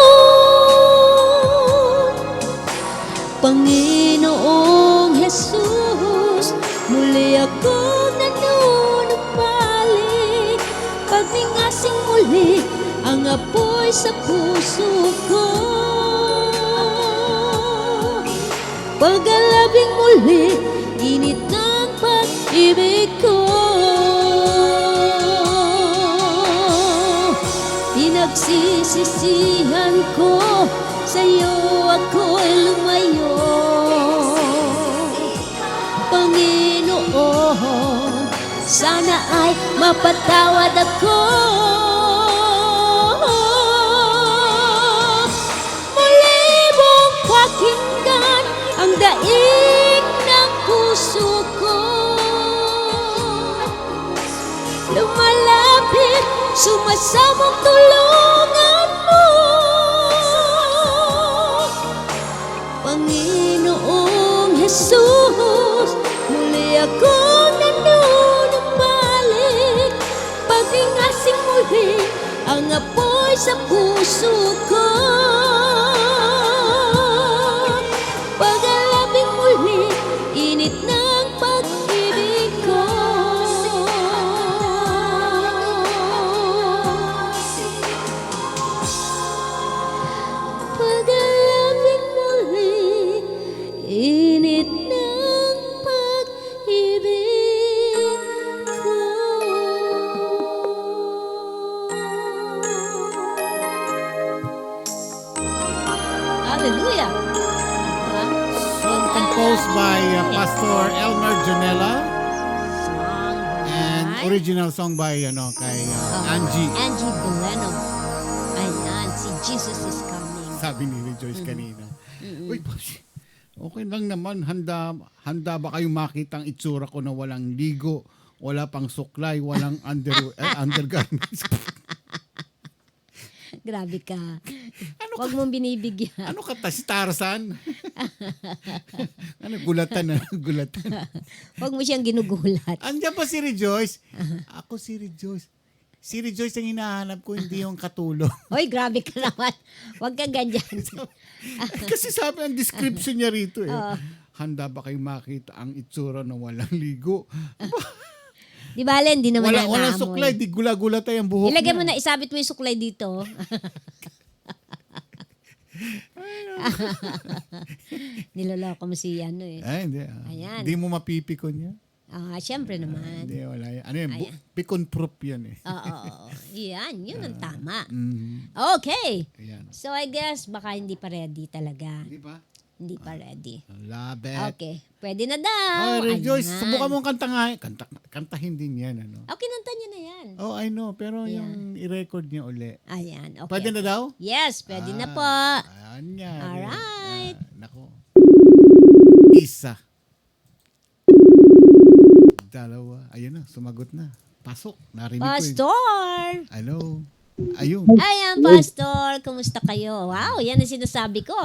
S9: Panginoong Jesus, muli akong nanunumbalik. Pagningasing muli ang apoy sa puso ko. Pag-alabing muli, init ng pag-ibig ko. Pinagsisisihan ko, sa'yo ako'y lumayo. Panginoon, sana ay mapatawad ako. Muli mong pakinggan ang daig ng puso ko. Lumalapit, sumasabong tulungan mo. Panginoong Jesus, muli akong nanunumbalik. Pagningasing muli ang apoy sa puso ko. Pag-alabing muli, init ng pag-ibig ko. Pag-alabing muli, init ng pag-ibig ko. Hallelujah!
S4: Song composed by Pastor Elmer Janela and original song by kay Angie.
S9: Angie Delano. Ayan, si Jesus is coming.
S4: Sabi ni Rejoice kanina. Uy, okay lang naman. Handa ba kayong makita ang itsura ko na walang ligo, wala pang suklay, walang undergarments?
S9: Grabe ka. Huwag mong binibigyan.
S4: Ano ka si Tarzan? Gulatan na.
S9: Huwag mo siyang ginugulat.
S4: Andiyan pa si Rejoice. Ako si Rejoice. Si Rejoice ang hinahanap ko, hindi yung katulong.
S9: Hoy, grabe ka naman. Huwag ka ganyan.
S4: Kasi sabi ang description niya rito handa ba kayong makita ang itsura na walang ligo?
S9: Di ba, Len? Di naman na
S4: Walang suklay, di gula-gula tayo ang buhok
S9: ilagay
S4: niya.
S9: mo na, isabit mo yung suklay dito. Niloloko mo si eh.
S4: Ay, hindi.
S9: Ayan.
S4: Hindi mo mapipikon yan.
S9: Syempre naman.
S4: Hindi, wala yan. Ano yan? Pikon proof yan eh.
S9: Oo. Yan, yun ang tama. Okay.
S4: Ayan.
S9: So, I guess, baka hindi pa ready talaga.
S4: Hindi pa?
S9: Hindi pa ready.
S4: Love it.
S9: Okay. Pwede na daw.
S4: Rejoice,
S9: Ayan.
S4: subukan mong kantahin din yan.
S9: Kinanta niya na yan.
S4: I know. Pero yung i-record niya uli.
S9: Ayan. Okay.
S4: Pwede na daw?
S9: Yes, pwede na po.
S4: Ayan yan.
S9: Alright.
S4: Nako. Isa. Dalawa. Ayun na, sumagot na. Pasok. Narinig ko.
S9: Pastor!
S4: Hello. Ayun.
S9: Ayan, Pastor. Kumusta kayo? Wow, yan ang sinasabi ko.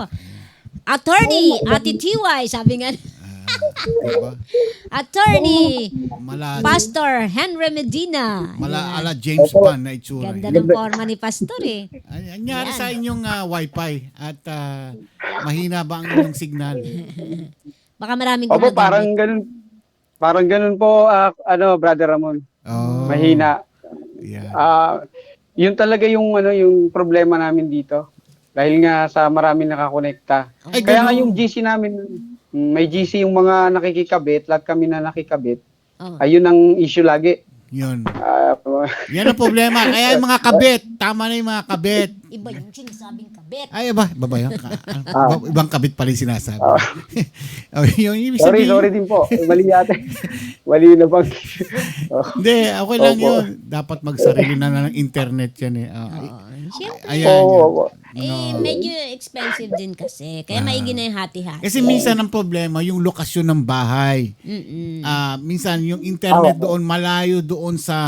S9: Attorney, Ate TY, sabi nga.
S4: Diba?
S9: Attorney,
S4: Mala,
S9: Pastor Henry Medina.
S4: ala James Bond na itsura.
S9: Ganda ng forma ni Pastor eh.
S4: Anyari sa inyong wifi at mahina ba ang inyong signal?
S9: Baka maraming
S12: Opo,
S9: gumagamit.
S12: parang ganun po, Brother Ramon. Mahina.
S4: Yeah.
S12: Yun talaga yung problema namin dito. Dahil nga sa maraming nakakonekta. Kaya nga yung GC namin, may GC yung mga nakikikabit, lahat kami na nakikabit. Ayun ang issue lagi.
S4: Yun. Yan ang problema. Kaya yung mga kabit, tama na yung mga kabit.
S9: Iba yung sinasabing kabit.
S4: Ay, iba ba yun? Ibang kabit pala yung sinasabi. Yung ibig
S12: Sorry
S4: sabihin-
S12: din po. Mali yata. Mali na bang.
S4: Hindi, okay lang
S12: Opo.
S4: yun. Dapat magsarili na ng internet yan eh.
S9: Siyempre.
S4: Ayan.
S9: Medyo expensive din kasi. Kaya maigi na yung hati-hati.
S4: Kasi minsan ang problema, yung lokasyon ng bahay.
S9: Mm-mm.
S4: Minsan yung internet doon malayo doon sa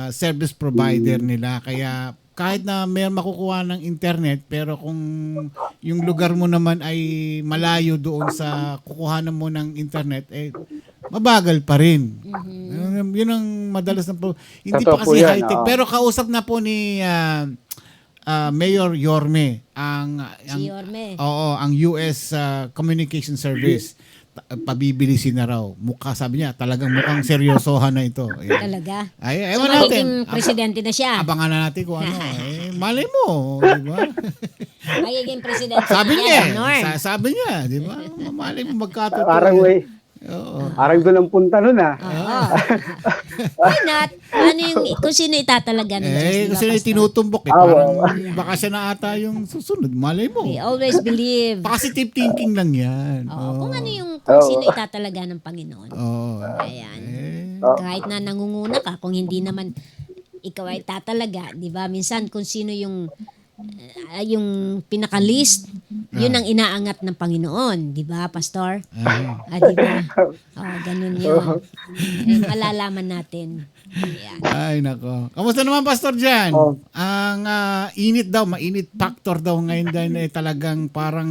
S4: service provider nila. Kaya kahit na may makukuha ng internet, pero kung yung lugar mo naman ay malayo doon sa kukuhanan mo ng internet, mabagal pa rin. Yun ang madalas na hindi
S12: Totoo
S4: pa
S12: po
S4: kasi
S12: yan,
S4: high-tech.
S12: oo.
S4: Pero kausap na po ni Mayor Yorme
S9: Si Yorme.
S4: Oo, ang US Communication Service. Pabibilisin na raw. Sabi niya, talagang mukhang seryosohan na ito. Ayan.
S9: Talaga.
S4: Ay,
S9: So,
S4: ewan
S9: magiging
S4: natin.
S9: presidente na siya.
S4: Abangan na natin kung ano. Malay mo, di ba?
S9: Magiging presidente
S4: Sabi
S9: na
S4: niya,
S9: yan, Norm.
S4: sabi niya, di ba? Malay mo magkatotoo.
S12: Parang way.
S4: Oo.
S12: Parang doon ang punta nun
S9: Why not? Ano yung, kung sino itatalaga ng Diyos,
S4: Kasi
S9: di ba, Pastor?
S4: tinutumbok parang baka siya na ata yung susunod. Malay mo.
S9: We always believe.
S4: Positive thinking lang yan.
S9: Kung ano yung, kung sino itatalaga ng Panginoon. Ayan. Kahit na nangunguna ka, kung hindi naman ikaw ay tatalaga, di ba? Minsan kung sino yung pinaka-list, yun ang inaangat ng Panginoon, di ba, Pastor? Di ba? Ganun yun. Malalaman natin. Ayan.
S4: Ay, nako. Kamusta naman, Pastor Jan? Ang init daw, mainit factor daw ngayon dahil talagang parang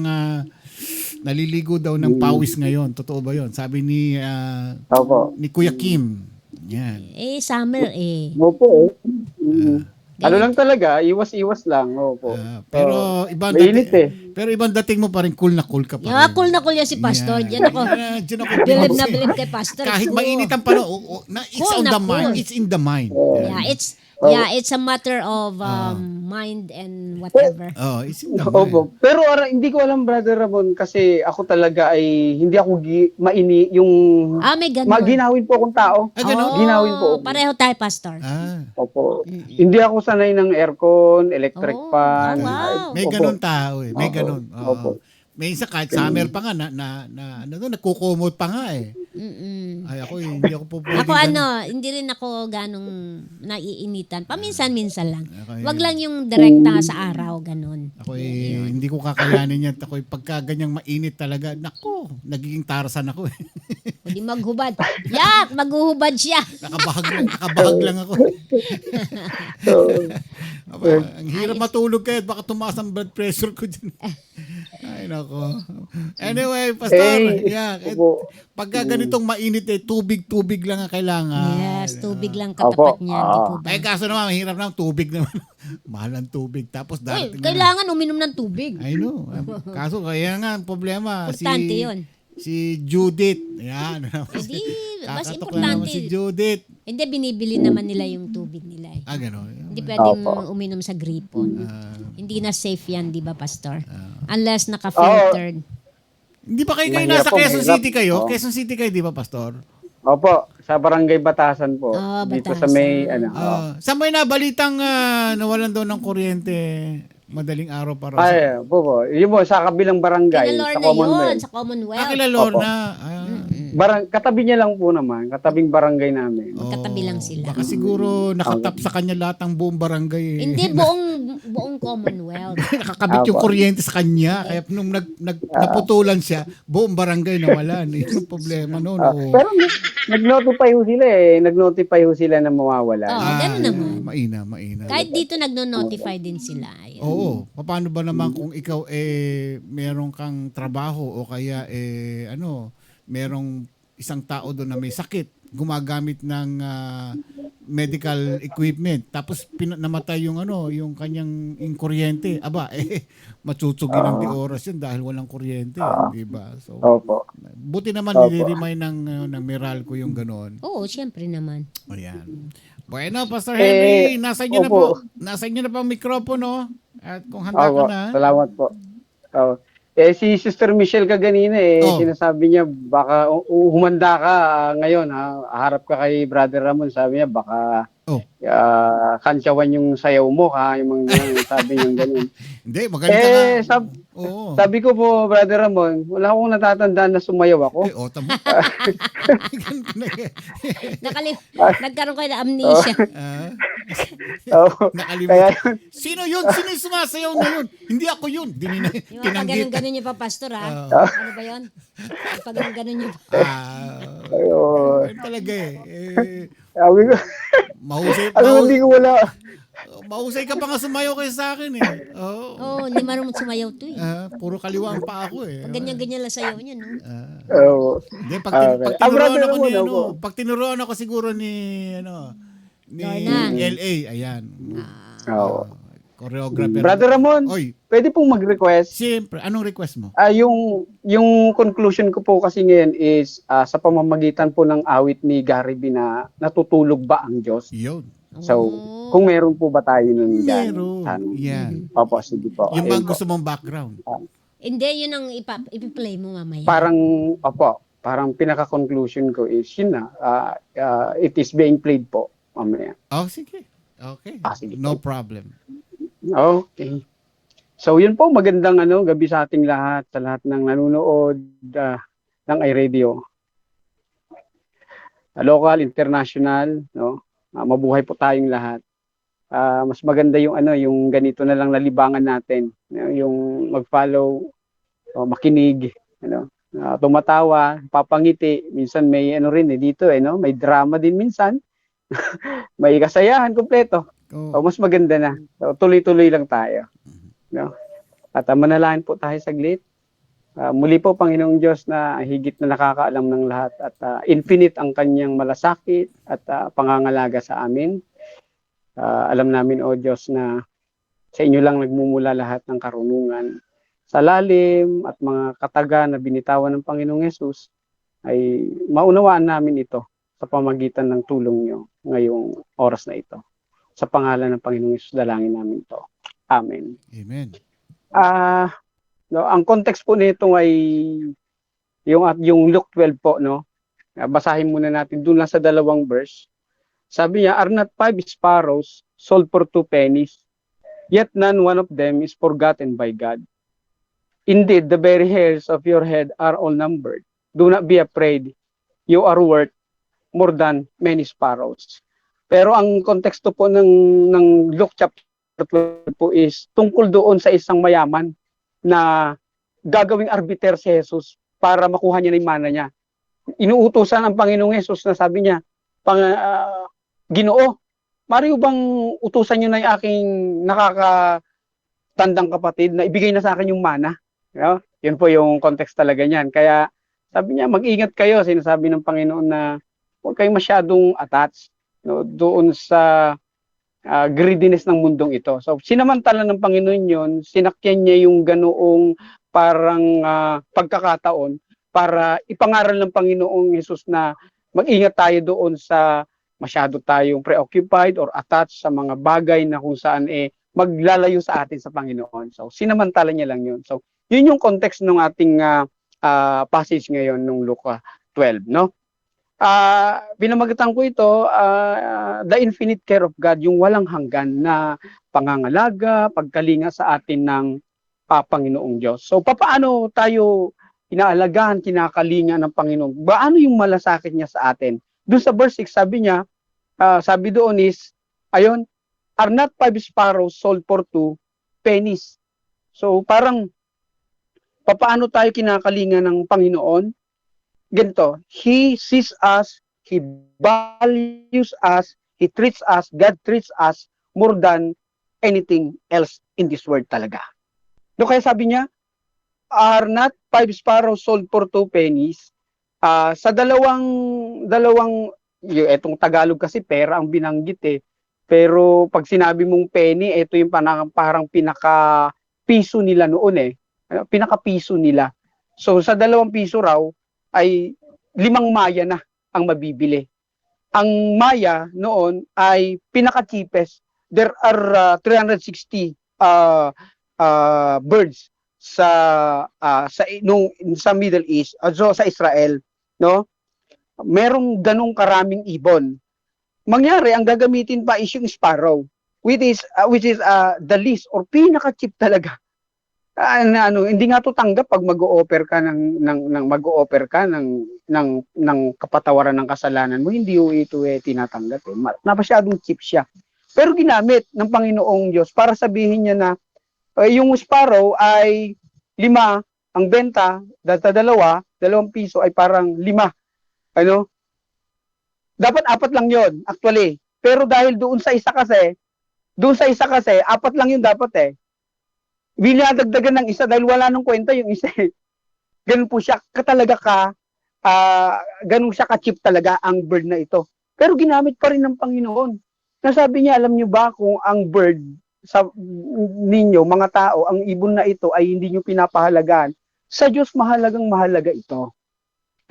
S4: naliligo daw ng pawis ngayon. Totoo ba yun? Sabi ni Kuya Kim. Yan.
S9: Summer eh.
S12: Opo. Ano lang talaga, iwas-iwas lang. Opo.
S4: Pero ibang
S12: mainit
S4: Pero ibang dating mo pa rin, cool na cool ka pa rin.
S9: Cool na cool yan si Pastor. Diyan ako. Bilib na bilib kay Pastor.
S4: Kahit
S9: True.
S4: mainit ang panahon, it's
S9: Cool
S4: on
S9: na
S4: the mind.
S9: cool.
S4: It's in the mind.
S9: It's a matter of mind and whatever.
S4: It's in the mind.
S12: Opo. Pero hindi ko alam, Brother Ramon, kasi ako talaga ay hindi ako yung
S9: may ganun.
S12: maginawin po akong tao. Ginawin po ako.
S9: Pareho tayo, Pastor.
S12: Opo. Hindi ako sanay ng aircon, electric fan.
S9: Wow.
S4: May ganun tao eh. May
S12: Opo.
S4: ganun.
S12: Opo.
S4: May isa kahit summer pa nga nagkukumot pa nga eh. Ay ako hindi ako po pwede.
S9: Ako hindi rin ako ganong naiinitan. Paminsan-minsan lang. Wag lang yung direkta sa araw, ganun.
S4: Ako hindi ko kakayanin yan. Ako pagka ganyang mainit talaga, nako, nagiging Tarzan ako eh.
S9: Hindi maghubad. Yak! Maghuhubad siya.
S4: Nakabahag lang ako. Ang hirap matulog kayo, baka tumaas ang blood pressure ko dyan. Ay, nako. Anyway, Pastor, pagka ganitong mainit tubig lang ang kailangan.
S9: Yes, tubig lang katapat niya.
S4: Kaso naman, mahirap naman, tubig naman. Mahal ang tubig. Tapos
S9: kailangan uminom ng tubig.
S4: I know. Kaso, kaya nga, ang problema,
S9: importante yun.
S4: Si Judith. Yan.
S9: Mas importante.
S4: Si Judith.
S9: Hindi, binibili naman nila yung tubig nila.
S4: Gano'n.
S9: Hindi pwedeng uminom sa gripo. Hindi na safe yan, di ba, Pastor? Unless naka-filtered.
S4: Hindi ba kayo nasa Quezon City kayo? Quezon City kayo, di ba, Pastor?
S12: Opo, sa Barangay Batasan po. Dito sa may
S4: Saan mo nabalitang nawalan daw ng kuryente madaling araw para
S12: po. Yun po, sa kabilang barangay.
S9: Kila
S12: Sa
S9: Lorna
S12: Commonwealth.
S9: yun, sa Commonwealth.
S4: Kila Lorna.
S12: Katabi niya lang po naman. Katabing barangay namin.
S9: Magkatabi lang sila.
S4: Baka siguro nakatap sa kanya lahat ng buong barangay.
S9: Hindi, buong Commonwealth.
S4: Nakakabit yung kuryente sa kanya. Kaya nung naputulan siya, buong barangay nawalan. Yun ang problema noon.
S12: Pero nag-notify ho sila Nag-notify ho sila na mawawala.
S9: Gano'n naman.
S4: Maina.
S9: Kahit dito nagno-notify din sila.
S4: Oo. Paano ba naman kung ikaw meron kang trabaho o kaya merong isang tao doon na may sakit, gumagamit ng medical equipment, tapos namatay yung kanyang kuryente. Matsutsugin ng di oras yun dahil walang kuryente, di ba? So, buti naman nire-remind ng Meralco yung gano'n.
S9: Oo, syempre naman.
S4: Ayan. Bueno, Pastor Henry, nasa inyo na po. Nasa inyo na po ang mikropono. At kung handa ka na.
S12: Salamat po. Si Sister Michelle kaganina
S4: Oh.
S12: sinasabi niya baka humanda ka ngayon ha, harap ka kay Brother Ramon, sabi niya baka kantsawan yung sayaw mo ha, yung mga ganun, sabi niya ganun.
S4: Hindi, maganda nga.
S12: Sabi ko po, Brother Ramon, wala akong natatandaan na sumayaw ako.
S4: Tamo.
S9: Nagkaroon kayo ng amnesia.
S4: Nakalimutan. Sino yun? Sino yung sumasayaw na yun? Hindi ako yun.
S9: Yung pag ganun niyo pa, Pastor, ha? Ano ba yun? Pag ganun niyo pa.
S4: Talaga
S12: Sabi ko, hindi ko wala.
S4: Mahusay ka pa nga sumayaw kayo sa akin
S9: Oo, hindi marunong sumayaw to
S4: puro kaliwa ang pa ako
S9: Pag ganyan-ganyan lang sayaw niya, no?
S4: Hindi, pag tinuruan ako siguro ni LA, ayan. Choreographer.
S12: Brother Ramon, pwede pong mag-request?
S4: Siyempre. Anong request mo?
S12: Yung conclusion ko po kasi ngayon is sa pamamagitan po ng awit ni Gary B na natutulog ba ang Diyos?
S4: Yun.
S12: So, kung meron po ba tayo nun dyan?
S4: Meron. Yan.
S12: Opo, sige po.
S4: Yung bang gusto mong background?
S9: Hindi, yun ang ipi-play mo mamaya.
S12: Parang pinaka-conclusion ko is yun na, it is being played po mamaya.
S4: Sige. Okay.
S12: Sige
S4: no
S12: po.
S4: problem.
S12: Okay. So yun po, magandang gabi sa ating lahat, sa lahat ng nanonood ng iRadio. Local, international, no? Mabuhay po tayong lahat. Mas maganda yung yung ganito na lang nalibangan natin, yung mag-follow, makinig, tumatawa, papangiti, minsan may rin dito no? May drama din minsan. May kasayahan kompleto. Mas maganda na. So, tuloy-tuloy lang tayo. No? At manalangin po tayo saglit. Muli po, Panginoong Diyos na higit na nakakaalam ng lahat at infinite ang kanyang malasakit at pangangalaga sa amin. Alam namin, O Diyos, na sa inyo lang nagmumula lahat ng karunungan. Sa lalim at mga kataga na binitawan ng Panginoong Yesus, ay maunawaan namin ito sa pamagitan ng tulong nyo ngayong oras na ito. Sa pangalan ng Panginoong Yesus, dalangin namin ito. Amen.
S4: Amen.
S12: Ang context po nito ay yung Luke 12 po, no? Basahin muna natin doon lang sa 2 verse. Sabi niya, "Are not 5 sparrows sold for 2 pennies? Yet none one of them is forgotten by God. Indeed, the very hairs of your head are all numbered. Do not be afraid. You are worth more than many sparrows." Pero ang konteksto po ng Luke chapter 12 po is tungkol doon sa isang mayaman na gagawing arbiter si Jesus para makuha niya na yung mana niya. Inuutosan ang Panginoong Jesus na sabi niya, Ginoo, Mario bang utusan niyo na yung aking nakakatandang kapatid na ibigay na sa akin yung mana? Yun po yung context talaga niyan. Kaya sabi niya, mag-ingat kayo, sinasabi ng Panginoon na huwag kayong masyadong attached doon sa greediness ng mundong ito. So, sinamantala ng Panginoon yun, sinakyan niya yung ganoong parang pagkakataon para ipangaral ng Panginoong Jesus na mag-ingat tayo doon sa masyado tayong preoccupied or attached sa mga bagay na kung saan maglalayo sa atin sa Panginoon. So, sinamantala niya lang yun. So, yun yung context ng ating passage ngayon ng Luke 12, no? Pinamagatan ko ito, the infinite care of God, yung walang hanggan na pangangalaga, pagkalinga sa atin ng Panginoong Diyos. So, paano tayo inaalagaan, kinakalinga ng Panginoon? Paano yung malasakit niya sa atin? Doon sa verse 6, sabi niya, sabi doon is, ayun, "Are not 5 sparrows sold for 2 pennies?" So, parang, paano tayo kinakalinga ng Panginoon? Ganito, He sees us, He values us, He treats us, God treats us more than anything else in this world talaga. No, kaya sabi niya, "Are not 5 sparrows sold for 2 pennies?" Sa etong Tagalog kasi pera ang binanggit Pero pag sinabi mong penny, ito yung parang pinaka-piso nila noon Pinaka-piso nila. So sa 2 piso raw, ay 5 maya na ang mabibili. Ang maya noon ay pinaka-cheapest. There are 360 birds sa Middle East, so sa Israel, no? Merong ganong karaming ibon. Mangyari, ang gagamitin pa is yung sparrow, which is the least or pinaka-cheap talaga. Hindi nga to tanggap pag mag-o-offer ka ng kapatawaran ng kasalanan mo, hindi ito tinatanggap. Napasyadong cheap siya. Pero ginamit ng Panginoong Diyos para sabihin niya na yung sparrow ay 5, ang benta, ₱2 ay parang 5. Ano? Dapat 4 lang yon actually. Pero dahil doon sa isa kasi, 4 lang yun dapat eh. Binadagdagan ng isa dahil wala nang kwenta yung isa eh. Ganun po siya, ganun siya ka-cheap talaga ang bird na ito. Pero ginamit pa rin ng Panginoon. Nasabi niya, alam niyo ba kung ang bird sa ninyo, mga tao, ang ibon na ito ay hindi niyo pinapahalagaan, sa Diyos mahalagang-mahalaga ito.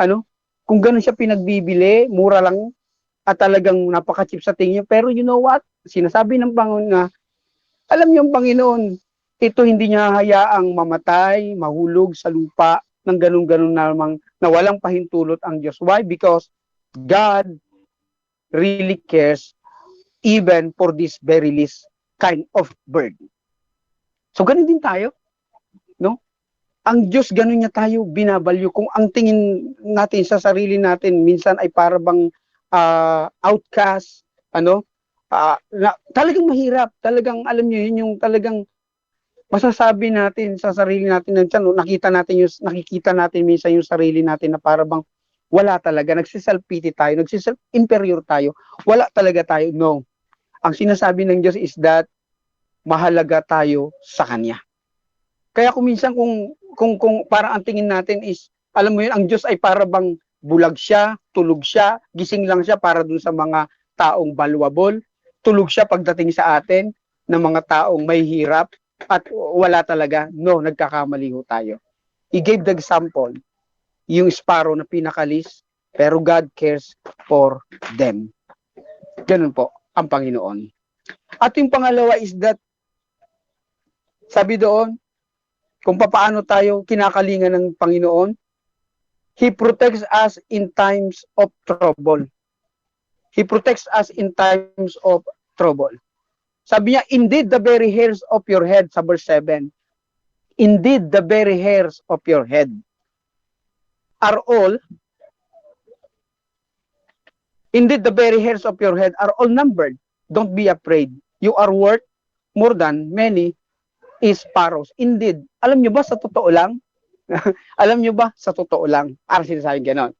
S12: Ano? Kung ganun siya pinagbibili, mura lang at talagang napaka-cheap sa tingin niyo. Pero you know what? Sinasabi ng Panginoon na, alam niyo ang Panginoon, ito hindi niya hayaang mamatay, mahulog sa lupa ng ganun-ganun namang na walang pahintulot ang Diyos. Why? Because God really cares even for this very least kind of bird. So ganun din tayo, no? Ang Diyos ganun niya tayo binabalyo. Kung ang tingin natin sa sarili natin minsan ay para bang outcast, talagang mahirap. Talagang alam niyo yun yung talagang masasabi natin sa sarili natin nakikita natin minsan yung sarili natin na para bang wala talaga, nagsiself-pity tayo, nagsiself-inferior tayo, wala talaga tayo. No. Ang sinasabi ng Diyos is that mahalaga tayo sa Kanya. Kaya kung minsan kung parang ang tingin natin is, alam mo yun, ang Diyos ay para bang bulag siya, tulog siya, gising lang siya para dun sa mga taong valuable, tulog siya pagdating sa atin ng mga taong may hirap, at wala talaga. No, nagkakamali ho tayo. He gave the example, yung sparrow na pinakalis, pero God cares for them. Ganun po ang Panginoon. At yung pangalawa is that, sabi doon, kung paano tayo kinakalingan ng Panginoon, He protects us in times of trouble. He protects us in times of trouble. Sabi niya, indeed the very hairs of your head, sa verse 7, indeed the very hairs of your head are all, indeed the very hairs of your head are all numbered. Don't be afraid. You are worth more than many sparrows. Indeed, alam niyo ba sa totoo lang? Alam niyo ba sa totoo lang? Para sinasabi gano'n.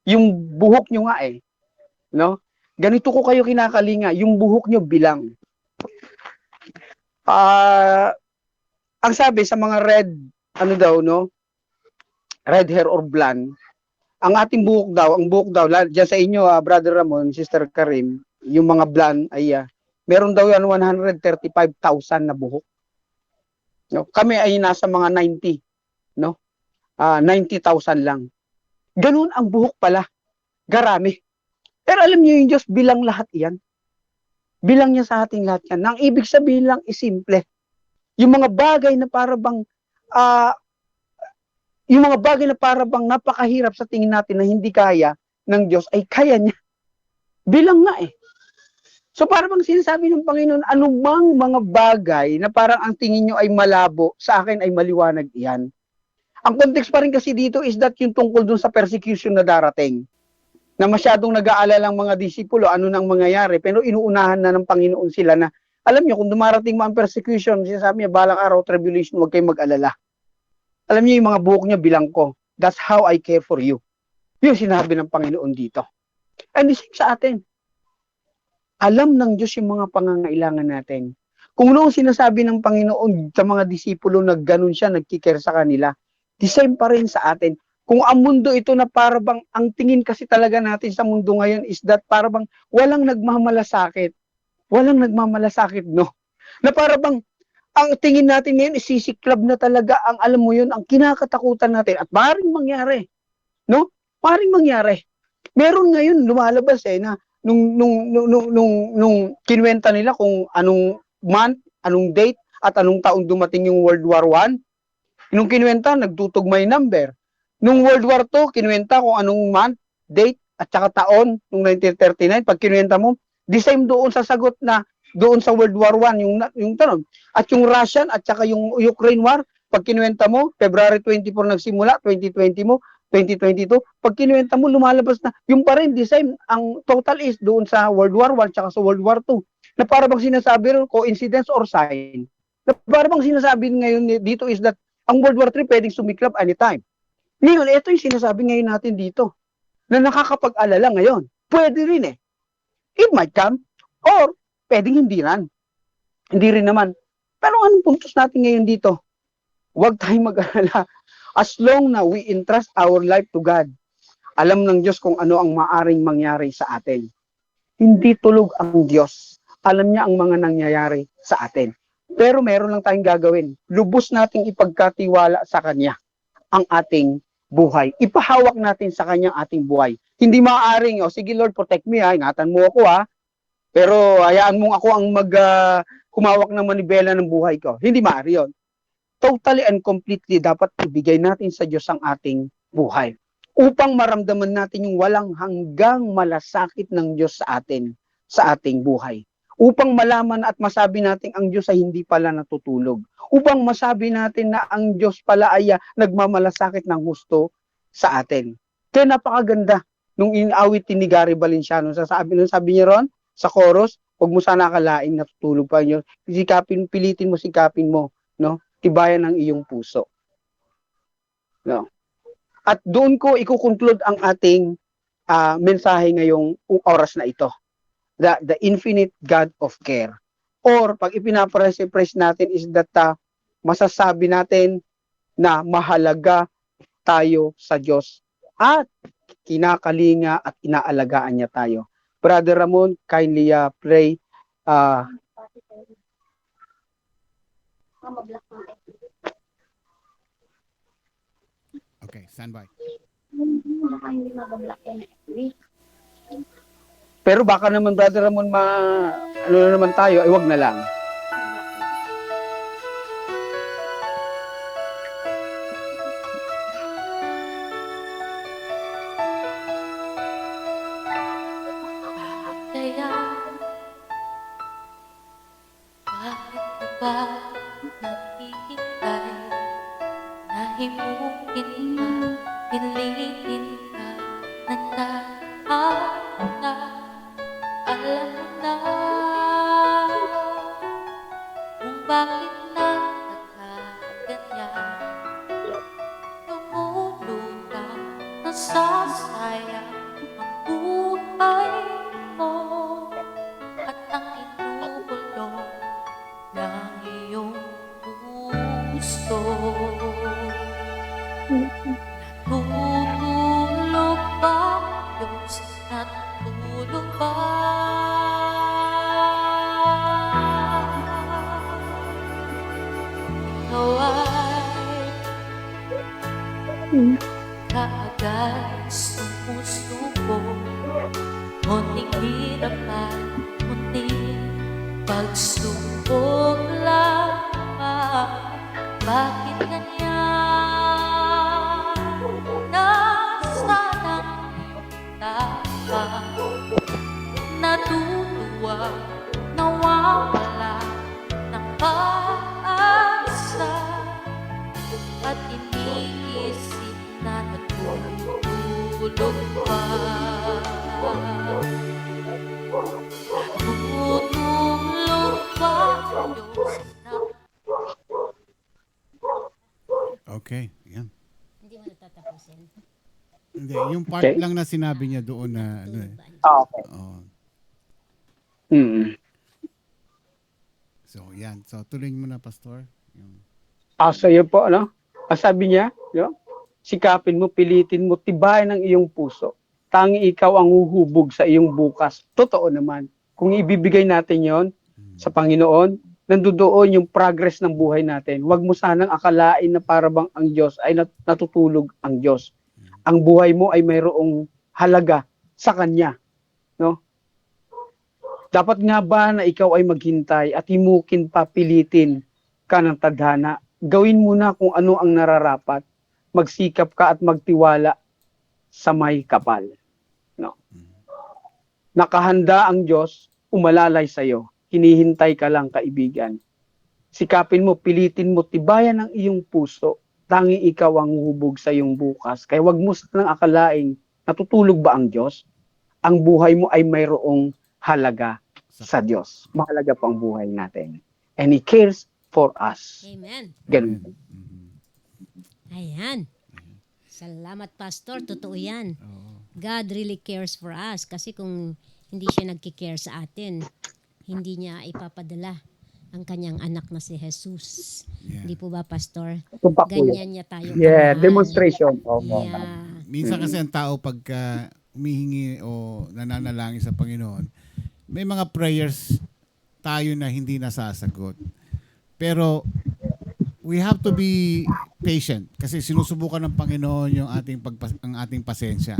S12: Yung buhok niyo nga eh. No? Ganito ko kayo kinakalinga. Yung buhok niyo bilang. Ang sabi sa mga red, red hair or blonde, ang ating buhok daw, dyan sa inyo, Brother Ramon, Sister Karim, yung mga blonde ay, meron daw yan 135,000 na buhok. No? Kami ay nasa mga 90, no? 90,000 lang. Ganun ang buhok pala. Garami. Pero alam niyo yung Diyos, bilang lahat yan. Bilang niya sa ating lahat yan. Nang ibig sabihin lang is simple. Yung mga bagay na para bang napakahirap sa tingin natin na hindi kaya ng Diyos ay kaya niya. Bilang nga eh. So para bang sinasabi ng Panginoon, anumang mga bagay na parang ang tingin nyo ay malabo, sa akin ay maliwanag yan. Ang context pa rin kasi dito is that yung tungkol dun sa persecution na darating. Na masyadong nag-aalala ang mga disipulo, ano nang mangyayari, pero inuunahan na ng Panginoon sila na, alam nyo, kung dumarating mo ang persecution, sinasabi niya, balang araw, tribulation, huwag kayong mag-alala. Alam niyo, yung mga buhok niya, bilang ko. That's how I care for you. Yung sinabi ng Panginoon dito. And the same sa atin. Alam ng Diyos yung mga pangangailangan natin. Kung noong sinasabi ng Panginoon sa mga disipulo na ganun siya, nagkikare sa kanila, the same pa rin sa atin. Kung ang mundo ito na parabang, ang tingin kasi talaga natin sa mundo ngayon is that parabang walang nagmamalasakit. Walang nagmamalasakit, no? Na parabang, ang tingin natin ngayon is sisiklab na talaga ang, alam mo yun, ang kinakatakutan natin. At maaaring mangyari, no? Maaaring mangyari. Meron ngayon lumalabas na nung kinwenta nila kung anong month, anong date, at anong taon dumating yung World War I, Nung kinuwenta, nagtutugmay number. Nung World War II, kinuwenta kung anong month, date, at saka taon, nung 1939, pag kinuwenta mo, the same doon sa sagot na doon sa World War I, yung tanong. At yung Russian at saka yung Ukraine War, pag kinuwenta mo, February 24 nagsimula, 2020 mo, 2022, pag kinuwenta mo, lumalabas na, yung pa rin, the same, ang total is doon sa World War I at sa World War II, na para bang sinasabi rin, coincidence or sign, na para bang sinasabi ngayon dito is that, ang World War III pwedeng sumiklab anytime. Ngayon, ito yung sinasabi ngayon natin dito, na nakakapag-alala ngayon. Pwede rin eh. It might come, or pwedeng hindi rin. Hindi rin naman. Pero anong puntos natin ngayon dito? Huwag tayong mag-alala. As long na we entrust our life to God, alam ng Diyos kung ano ang maaring mangyari sa atin. Hindi tulog ang Diyos. Alam niya ang mga nangyayari sa atin. Pero meron lang tayong gagawin. Lubos nating ipagkatiwala sa Kanya ang ating buhay. Ipahawak natin sa Kanya ating buhay. Hindi maaaring, sige Lord, protect me ingatan mo ako pero hayaan mo ako ang humawak ng manibela ng buhay ko. Hindi maaari yun. Totally and completely dapat ibigay natin sa Diyos ang ating buhay. Upang maramdaman natin yung walang hanggang malasakit ng Diyos sa atin, sa ating buhay. Upang malaman at masabi natin ang Diyos ay hindi pala natutulog. Upang masabi natin na ang Diyos pala ay nagmamalasakit ng husto sa atin. Kaya napakaganda nung inawit ni Gary Valenciano. Sabi niya ron sa chorus, huwag mo sana akalaing natutulog pa niyo. Pilitin mo, sikapin mo, no? Tibayan ng iyong puso. No? At doon ko iko-conclude ang ating mensahe ngayong oras na ito. The infinite God of care. Or pag ipinapress natin is that masasabi natin na mahalaga tayo sa Diyos at kinakalinga at inaalagaan niya tayo. Brother Ramon, kindly pray.
S4: Okay, stand by.
S12: Pero baka naman, Brother Ramon, ano na naman tayo, ay wag na lang.
S7: Kaya, bakit ka ba naghihintay? Nahimukin ka, pilitin ka, nagtahan ka. Alam mo na kung bakit nagkaganyan. Tumulong ka, nasasayang ang buhay mo at ang inubulong ng iyong gusto. Natutulog ba Diyos? Natutulog ba? Ikaw ay kaagad sumusubo, munting hirap at munting pagsubok lamang. Bakit ganyan? Nasaan ang tapang? Natutuwa, nawawala ng pag-asa at iniisip na natutulog pa. Natutulog pa Diyos na.
S4: Okay, yan.
S9: Hindi mo natatapusin.
S4: Hindi, yung part
S12: Okay.
S4: lang na sinabi niya doon na ano eh.
S12: Okay.
S4: Oh.
S12: Mm.
S4: So, yan. So, tuloy mo na, Pastor. Yung...
S12: So yun po, ano? Sabi niya, sikapin mo, pilitin mo, tibayan ang iyong puso. Tangi ikaw ang huhubog sa iyong bukas. Totoo naman. Kung ibibigay natin yon sa Panginoon, nandoon yung progress ng buhay natin. Huwag mo sanang akalain na parabang ang Diyos ay natutulog ang Diyos. Ang buhay mo ay mayroong halaga sa Kanya. No? Dapat nga ba na ikaw ay maghintay at himukin pa, pilitin ka ng tadhana gawin mo na kung ano ang nararapat. Magsikap ka at magtiwala sa may kapal. No? Nakahanda ang Diyos, umalalay sa iyo. Hinihintay ka lang, kaibigan. Sikapin mo, pilitin mo, tibayan ang iyong puso. Tanging ikaw ang hubog sa iyong bukas. Kaya wag mo nang akalaing natutulog ba ang Diyos? Ang buhay mo ay mayroong halaga sa Diyos. Mahalaga po ang buhay natin. And He cares for us.
S9: Amen.
S12: Ganun.
S9: Ayan. Salamat, Pastor. Totoo yan. God really cares for us. Kasi kung hindi siya nagkikare sa atin, hindi niya ipapadala ang kanyang anak na si Jesus. Hindi po ba, Pastor? Ganyan niya tayo kamahal.
S12: Demonstration.
S9: Yeah.
S4: Minsan kasi ang tao pagka humihingi o nananalangin sa Panginoon, may mga prayers tayo na hindi nasasagot. Pero we have to be patient kasi sinusubukan ng Panginoon yung ang ating pasensya.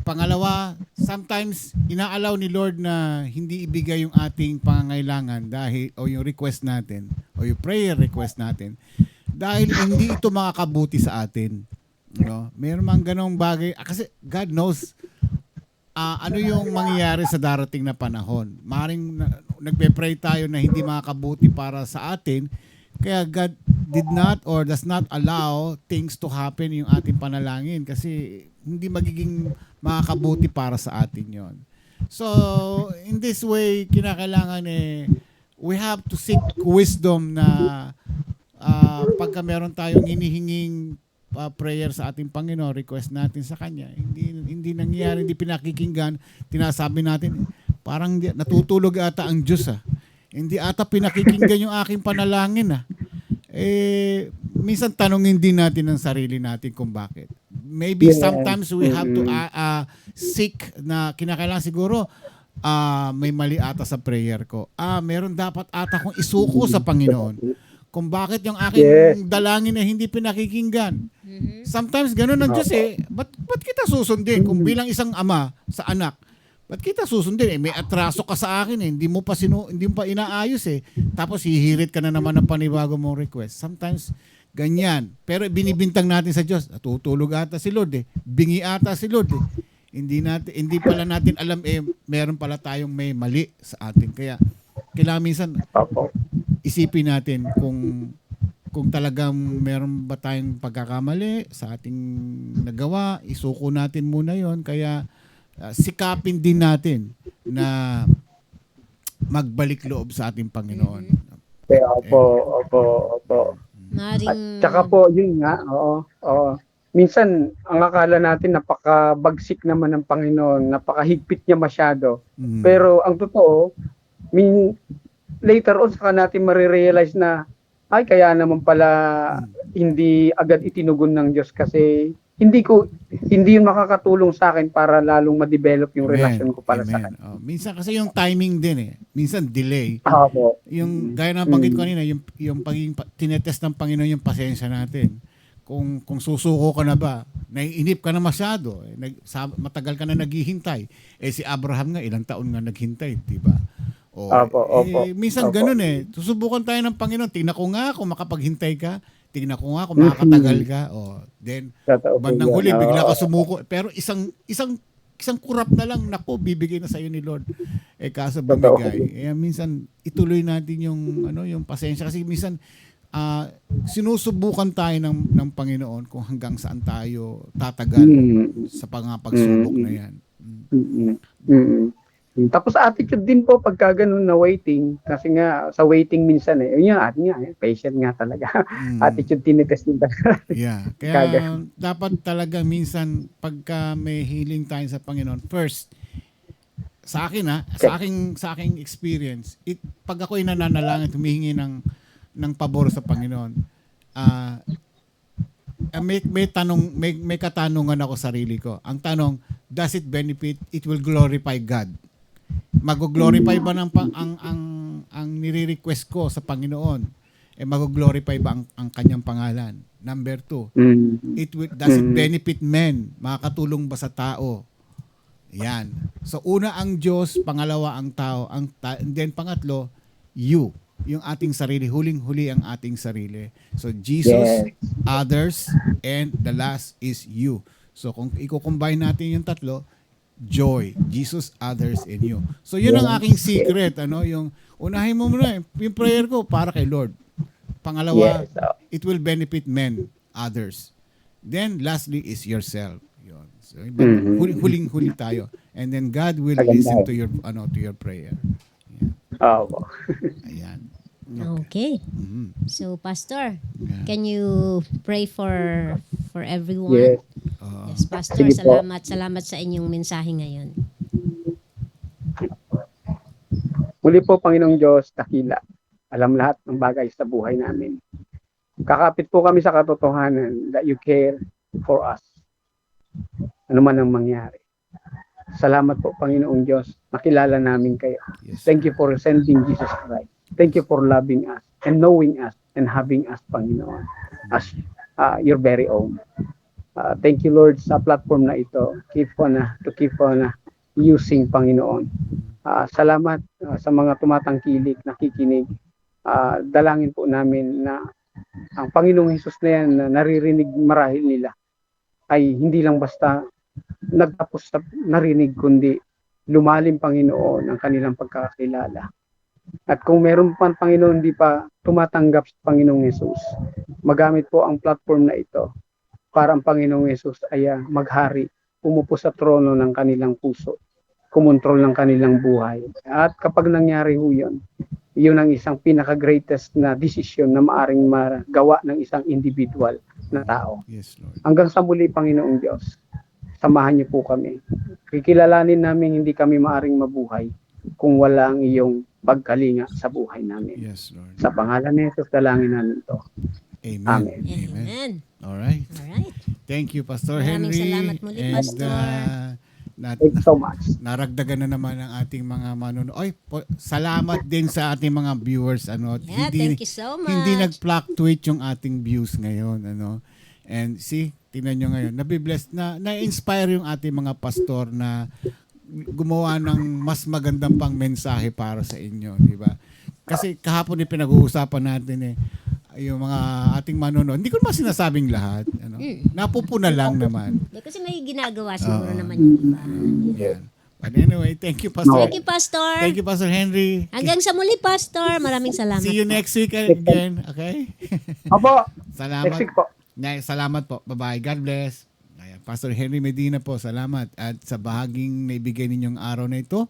S4: Pangalawa, sometimes inaalaw ni Lord na hindi ibigay yung ating pangangailangan dahil o yung request natin o yung prayer request natin dahil hindi ito makakabuti sa atin. No? Mayroon mang ganong bagay kasi God knows ano yung mangyayari sa darating na panahon. Maring nagpe-pray tayo na hindi makakabuti para sa atin. Kaya God did not or does not allow things to happen yung ating panalangin kasi hindi magiging makakabuti para sa atin yon. So, in this way, kinakailangan we have to seek wisdom na pagka meron tayong hinihinging prayer sa ating Panginoon, request natin sa Kanya, hindi nangyayari, hindi pinakikinggan, tinasabi natin, parang natutulog ata ang Diyos Hindi ata pinakikinggan yung aking panalangin minsan tanungin din natin ang sarili natin kung bakit. Maybe sometimes we have to seek na kinakailangan siguro may mali ata sa prayer ko. Meron dapat ata kong isuko sa Panginoon. Kung bakit yung aking dalangin na hindi pinakikinggan. Sometimes ganun ang Diyos ba't kita susundin kung bilang isang ama sa anak? Ba't kita susundin? May atraso ka sa akin hindi mo pa inaayos Tapos hihirit ka na naman ng panibago mong request. Sometimes ganyan. Pero binibintang natin sa Diyos. Natutulog ata si Lord Bingi ata si Lord Hindi pala natin alam meron pala tayong may mali sa atin. Kaya kailangan minsan isipin natin kung talagang meron ba tayong pagkakamali sa ating nagawa, isuko natin muna yon. Kaya sikapin din natin na magbalik loob sa ating Panginoon.
S12: Opo.
S9: Maring...
S12: At saka po, yun nga, oo. Minsan, ang akala natin napakabagsik naman ng Panginoon, napakahigpit niya masyado. Pero ang totoo, later on, saka natin marirealize na, kaya naman pala hindi agad itinugon ng Diyos kasi hindi yun makakatulong sa akin para lalong ma-develop yung relasyon ko para sa kanya.
S4: Minsan kasi yung timing din minsan delay. Yung gaya na banggit ko kanina, yung pagiging tinetest ng Panginoon yung pasensya natin. Kung susuko ka na ba, naiinip ka na masyado, matagal ka na naghihintay. Si Abraham nga ilang taon nga naghintay, di ba? Minsan ganun susubukan tayo ng Panginoon. Tingnan ko nga kung makapaghintay ka. Tingnan ko nga kung makakatagal ka. Then, bandang huli, bigla ka sumuko. Pero isang kurap na lang, bibigay na sa iyo ni Lord. Kaso bumigay. Minsan, ituloy natin yung pasensya. Kasi minsan, sinusubukan tayo ng Panginoon kung hanggang saan tayo tatagal sa pagsubok na yan.
S12: Tapos attitude din po pagka ganun na waiting, kasi nga sa waiting minsan yun patient nga talaga. Attitude tinitest din talaga.
S4: Kaya dapat talaga minsan pagka may healing tayo sa Panginoon, first, sa akin sa aking experience, pag ako'y nananalangin, humihingi ng pabor sa Panginoon, may katanungan ako sarili ko. Ang tanong, does it benefit? It will glorify God. Mag-glorify ba ang nire-request ko sa Panginoon? Mag-glorify ba ang kanyang pangalan? Number 2, does it benefit men? Makakatulong ba sa tao? Yan. So una ang Diyos, pangalawa ang tao, and then pangatlo, you. yung ating sarili, huling-huli ang ating sarili. So Jesus, others, and the last is you. So kung i-combine natin yung tatlo, joy, Jesus, others, and you. So yun ang aking secret, yung unahin mo muna, yung prayer ko para kay Lord. Pangalawa, it will benefit men, others. Then lastly is yourself. Yun. So huling-huli tayo. And then God will listen to your prayer.
S12: Oo.
S4: Ayan.
S9: Okay.
S4: Mm-hmm.
S9: So, Pastor, can you pray for everyone?
S12: Yes.
S9: Yes, Pastor.
S12: Sige po.
S9: Salamat sa inyong mensahe ngayon.
S12: Muli po, Panginoong Diyos, dakila. Alam lahat ng bagay sa buhay namin. Kakapit po kami sa katotohanan that you care for us. Ano man ang mangyari. Salamat po, Panginoong Diyos. Nakilala namin kayo. Thank you for sending Jesus Christ. Thank you for loving us and knowing us and having us, Panginoon, as your very own. Thank you, Lord, sa platform na ito. Keep on using, Panginoon. Salamat sa mga tumatangkilik, nakikinig. Dalangin po namin na ang Panginoong Hesus na yan na naririnig marahil nila ay hindi lang basta nagtapos na narinig, kundi lumalim, Panginoon, ang kanilang pagkakakilala. At kung meron pa, Panginoon, hindi pa tumatanggap sa Panginoong Hesus, magamit po ang platform na ito para ang Panginoong Hesus ay maghari, umupo sa trono ng kanilang puso, kumontrol ng kanilang buhay. At kapag nangyari ho yun, yun ang isang pinaka-greatest na desisyon na maaring magawa ng isang individual na tao.
S4: Yes, Lord.
S12: Hanggang sa muli, Panginoong Diyos, samahan niyo po kami. Kikilalanin namin hindi kami maaring mabuhay kung wala ang iyong pagkalinga sa buhay namin.
S4: Yes, Lord.
S12: Sa pangalan ni Jesus, dalangin namin ito.
S4: Amen.
S12: Amen.
S9: Amen.
S4: All right.
S9: Alright.
S4: Thank you, Pastor
S9: Maraming
S4: Henry.
S9: salamat muli, Pastor.
S12: Thank you so much.
S4: Naragdagan na naman ang ating mga manonood. Salamat din sa ating mga viewers.
S9: Yeah, thank you so much.
S4: Hindi nag-fluctuate yung ating views ngayon. And see, tingnan nyo ngayon, nabibless na-inspire yung ating mga pastor na gumawa ng mas magandang pang mensahe para sa inyo, di ba? Kasi kahapon din pinag-uusapan natin yung mga ating manonood. Hindi ko naman sinasabing lahat. Napupuna lang naman.
S9: Kasi may ginagawa siguro naman yung iba.
S4: Yeah. But anyway, thank you, Pastor.
S9: Thank you, Pastor.
S4: Thank you, Pastor Henry.
S9: Hanggang sa muli, Pastor. Maraming salamat.
S4: See you next week again. Okay?
S12: Opo.
S4: Salamat.
S12: Next week po.
S4: Salamat po. Bye-bye. God bless. Ayan, Pastor Henry Medina po. Salamat. At sa bahaging naibigay ninyong araw na ito,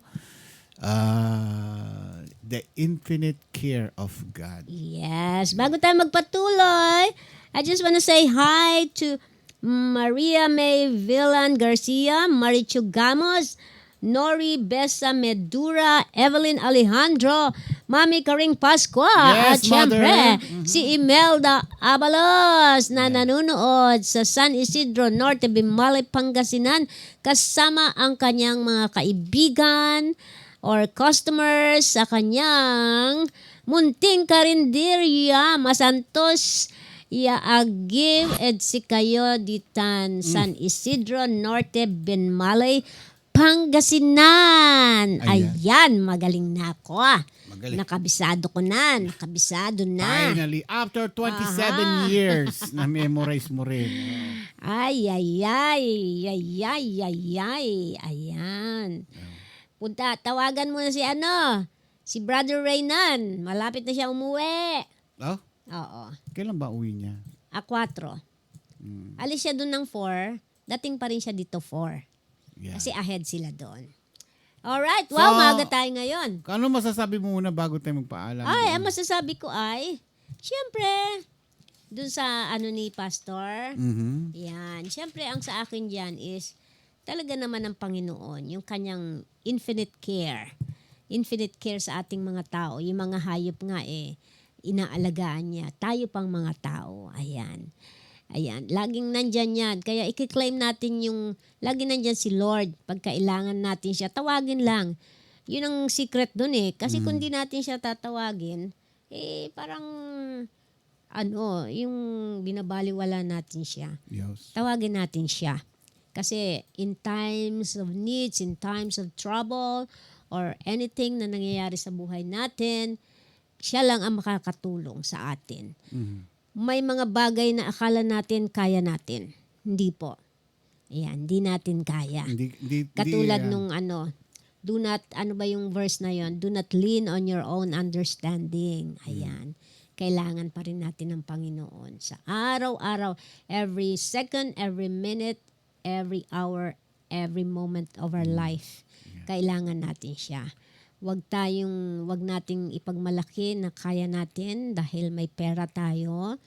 S4: the infinite care of God.
S9: Yes. Bago tayo magpatuloy, I just want to say hi to Maria May Villan Garcia, Marichu Gamos, Nori Besa Medura, Evelyn Alejandro, Mami Karing Pascua, at syempre, si Imelda Abalos na nanonood sa San Isidro Norte, Bimali, Pangasinan, kasama ang kanyang mga kaibigan or customers sa kanyang munting karinderya, Masantos, Agim, si kayo ditan San Isidro Norte, Bimali, Pangasinan. Ayan, magaling na ako. Magaling. Nakabisado ko na. Nakabisado na.
S4: Finally, after 27 years, na-memorize mo rin.
S9: Ay. Ayan. Punta, tawagan mo na si Brother Raynan. Malapit na siya umuwi.
S4: Oh?
S9: Oo.
S4: Kailan ba uwi niya?
S9: 4. Alis siya doon ng 4. Dating pa rin siya dito 4. Yeah. Kasi ahead sila doon. Alright. Wow, maaga tayo ngayon.
S4: Ano masasabi mo muna bago tayo magpaalam?
S9: Ang masasabi ko ay, syempre, doon sa ni Pastor, yan. Syempre, ang sa akin dyan is, talaga naman ng Panginoon, yung kanyang infinite care. Infinite care sa ating mga tao. Yung mga hayop nga inaalagaan niya. Tayo pang mga tao. Ayan. Laging nandyan yan. Kaya i-claim natin laging nandyan si Lord. Pag kailangan natin siya, tawagin lang. Yun ang secret dun Kasi kung di natin siya tatawagin, parang, yung binabaliwala natin siya.
S4: Yes.
S9: Tawagin natin siya. Kasi in times of needs, in times of trouble, or anything na nangyayari sa buhay natin, Siya lang ang makakatulong sa atin. May mga bagay na akala natin kaya natin. Hindi po. Ayan, hindi natin kaya. Katulad nung do not, ano ba yung verse na yon? Do not lean on your own understanding. Ayan. Kailangan pa rin natin ng Panginoon. Sa araw-araw, every second, every minute, every hour, every moment of our life. Kailangan natin siya. Wag nating ipagmalaki na kaya natin dahil may pera tayo.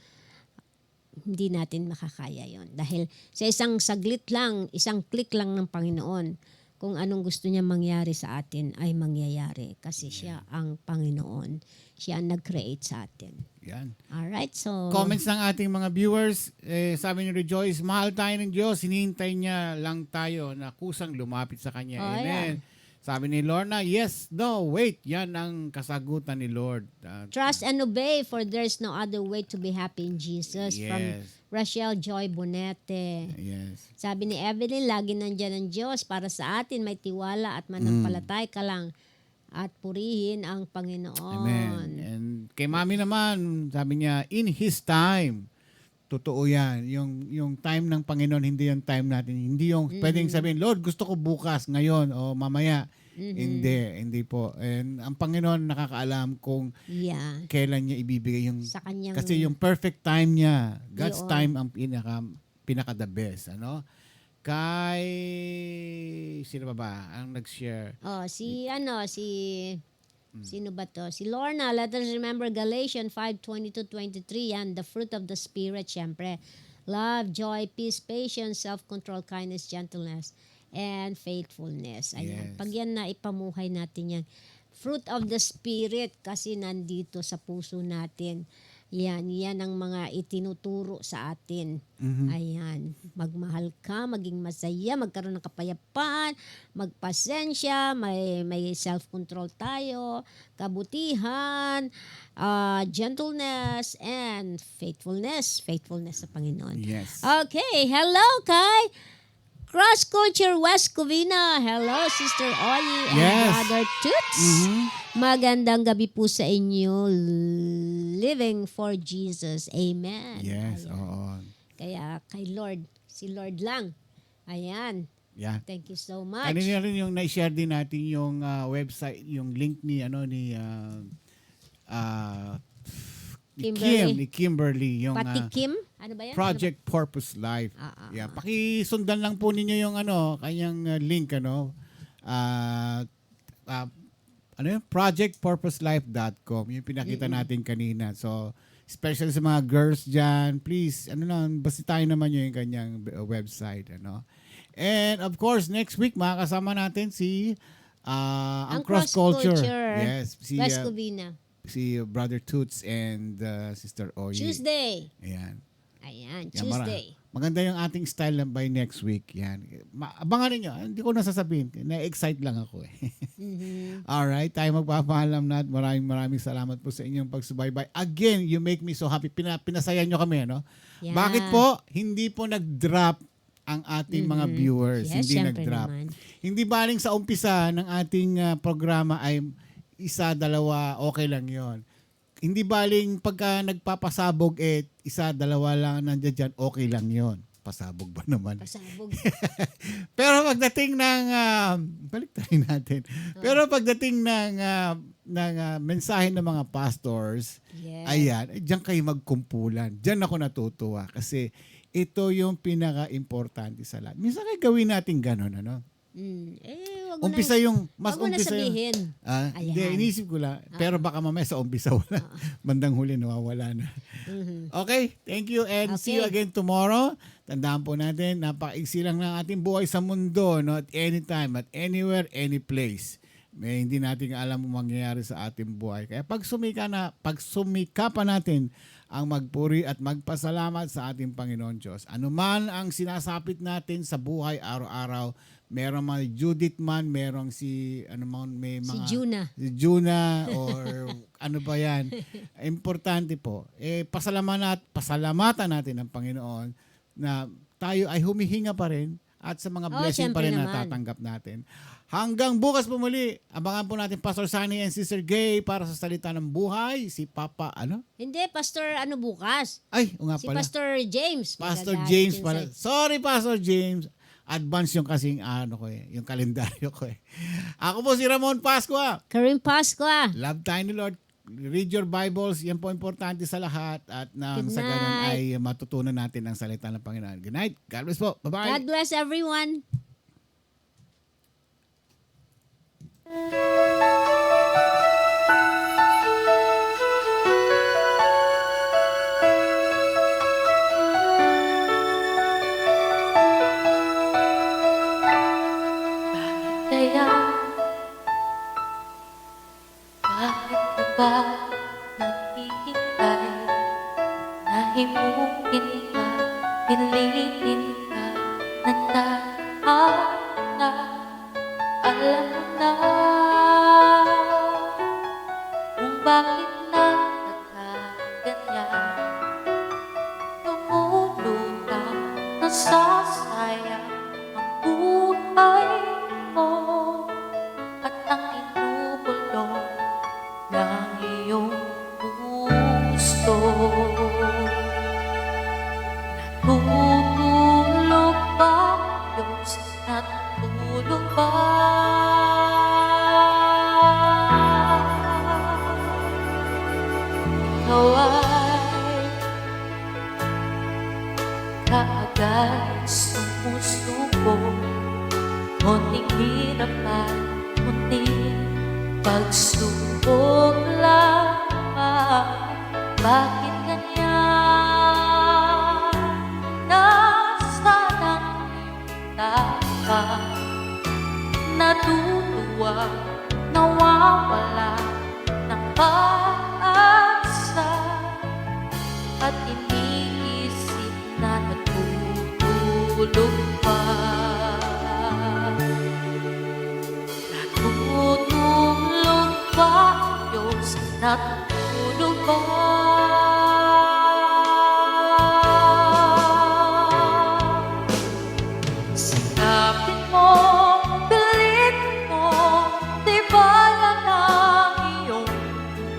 S9: Hindi natin makakaya yon. Dahil sa isang saglit lang, isang click lang ng Panginoon, kung anong gusto niya mangyari sa atin ay mangyayari. Kasi siya ang Panginoon. Siya ang nag-create sa atin.
S4: Yan.
S9: Alright, so...
S4: Comments ng ating mga viewers, sabi ni Rejoice, mahal tayo ng Diyos, hinihintay niya lang tayo na kusang lumapit sa Kanya.
S9: Oh,
S4: Amen.
S9: yeah.
S4: Sabi ni Lorna, yes, no, wait. Yan ang kasagutan ni Lord.
S9: Trust and obey, for there's no other way to be happy in Jesus.
S4: Yes.
S9: From Rachel Joy Bonete.
S4: Yes.
S9: Sabi ni Evelyn, lagi nandyan ang Diyos para sa atin. May tiwala at manampalatay ka lang at purihin ang Panginoon.
S4: Amen. And kay Mami naman, sabi niya, in His time. Totoo yan. Yung time ng Panginoon, hindi yung time natin. Hindi yung pwedeng sabihin, Lord, gusto ko bukas, ngayon, o mamaya. Hindi po. And ang Panginoon nakakaalam kung kailan niya ibibigay yung...
S9: Sa kanyang,
S4: kasi yung perfect time niya, God's time ang pinaka the best. Ano? Kay... Sino ba ang nag-share?
S9: Sino ba to? Si Lorna, let us remember Galatians 5:22-23. Yan, the fruit of the Spirit, syempre. Love, joy, peace, patience, self-control, kindness, gentleness, and faithfulness. Ayan.
S4: Yes.
S9: Pag yan na ipamuhay natin yan. Fruit of the Spirit kasi nandito sa puso natin. Yan ang mga itinuturo sa atin. Ayan. Magmahal ka, maging masaya, magkaroon ng kapayapaan, magpasensya, may self-control tayo, kabutihan, gentleness, and faithfulness. Faithfulness sa Panginoon.
S4: Yes.
S9: Okay, hello kay Cross Culture West Covina. Hello, Sister Oyi and Brother Toots. Magandang gabi po sa inyo. Living for Jesus. Amen.
S4: Yes,
S9: ayan.
S4: oo.
S9: Kaya kay Lord, si Lord lang. Ayan.
S4: Yeah.
S9: Thank you so much.
S4: Kanina rin yung na-share din natin yung website, yung link ni Kimberly, yung
S9: Pati Kim? Ano ba yan?
S4: Project Purpose Life. Yeah, pakisundan lang po ninyo yung kanyang link projectpurposelife.com. Yung pinakita natin kanina. So, especially sa mga girls dyan, please, basitahin naman yung kanyang website, And of course, next week makakasama natin si ang Cross Culture. Yes, si
S9: West Covina.
S4: Si Brother Toots and Sister Oye.
S9: Tuesday.
S4: Ayan,
S9: Tuesday.
S4: Maganda yung ating style by next week. Yan. Abangan niyo. Hindi ko nasasabihin. Na-excite lang ako eh. Alright, tayo magpapaalam na at maraming salamat po sa inyong pagsubaybay. Again, you make me so happy. Pinasaya nyo kami, Yeah. Bakit po? Hindi po nag-drop ang ating mga viewers.
S9: Yes,
S4: hindi nag-drop.
S9: Naman.
S4: Hindi baling sa umpisa ng ating programa ay isa, dalawa, okay lang yon. Hindi baling pagka nagpapasabog, isa, dalawa lang nandiyan dyan, okay lang yon. Pasabog ba naman?
S9: Pasabog.
S4: Pero pagdating ng, balik tayo natin. Pero pagdating ng mensahe ng mga pastors, ayan, diyan kayo magkumpulan. Diyan ako natutuwa kasi ito yung pinaka-importante sa lahat. Minsan kayo gawin natin gano'n, umpisa yung mas umpisa
S9: sabihin.
S4: Hindi, inisip ko lang. Pero baka mamaya sa umpisa wala. Bandang huli nawawala na. Okay, thank you and see you again tomorrow. Tandaan po natin, napakaiksi lang ng ating buhay sa mundo, at anytime, at anywhere, any place. May hindi natin alam ang mangyayari sa ating buhay. Kaya pagsumika pa natin ang magpuri at magpasalamat sa ating Panginoon Diyos. Ano man ang sinasapit natin sa buhay araw-araw, merong mga Judith man, merong si Juna or ano ba yan. Importante po. Pasalamatan natin ang Panginoon na tayo ay humihinga pa rin at sa mga
S9: Oh,
S4: blessing pa
S9: syempre
S4: rin na
S9: naman.
S4: natatanggap natin. Hanggang bukas po muli, abangan po natin Pastor Sunny and Sister Gay para sa salita ng buhay. Si Papa, ano?
S9: Hindi, Pastor, ano bukas?
S4: Ay, o nga
S9: Si
S4: pala.
S9: Pastor James.
S4: Pastor
S9: Magagalit
S4: James
S9: yun
S4: pala.
S9: sa-
S4: Sorry, Pastor James. Advance yung kasing ano ko yung kalendaryo ko Ako po si Ramon Pascua.
S9: Karim Pascua.
S4: Love tayo ni Lord. Read your Bibles. Yan po importante sa lahat. At nang
S9: Good
S4: sa ganun
S9: night.
S4: ay matutunan natin ang salita ng Panginoon. Good night. God bless po. Bye-bye.
S9: God bless everyone.
S7: Kaya, bakit ka ba naghihintay? Nahimukin ka, pilitin ka, nagtahanap. Alam mo na kung bakit nagkakaganyan. Tumulutang nasasayang ang buhay mo at ang inubulong ng iyong gusto. Natutulog ba ang Diyos? Natutulog ba? Ikaw ay kaagad sumusubo, munting hirap at munting pagsubok lamang. Bakit ganyan? Nasaan ang tapang natutuwa, nawawala ng pag-asa at iniisip na natutulog pa. Natutulog ba ang Diyos? Natutulog ba? Sikapin mo, pilitin mo, tibayan ang iyong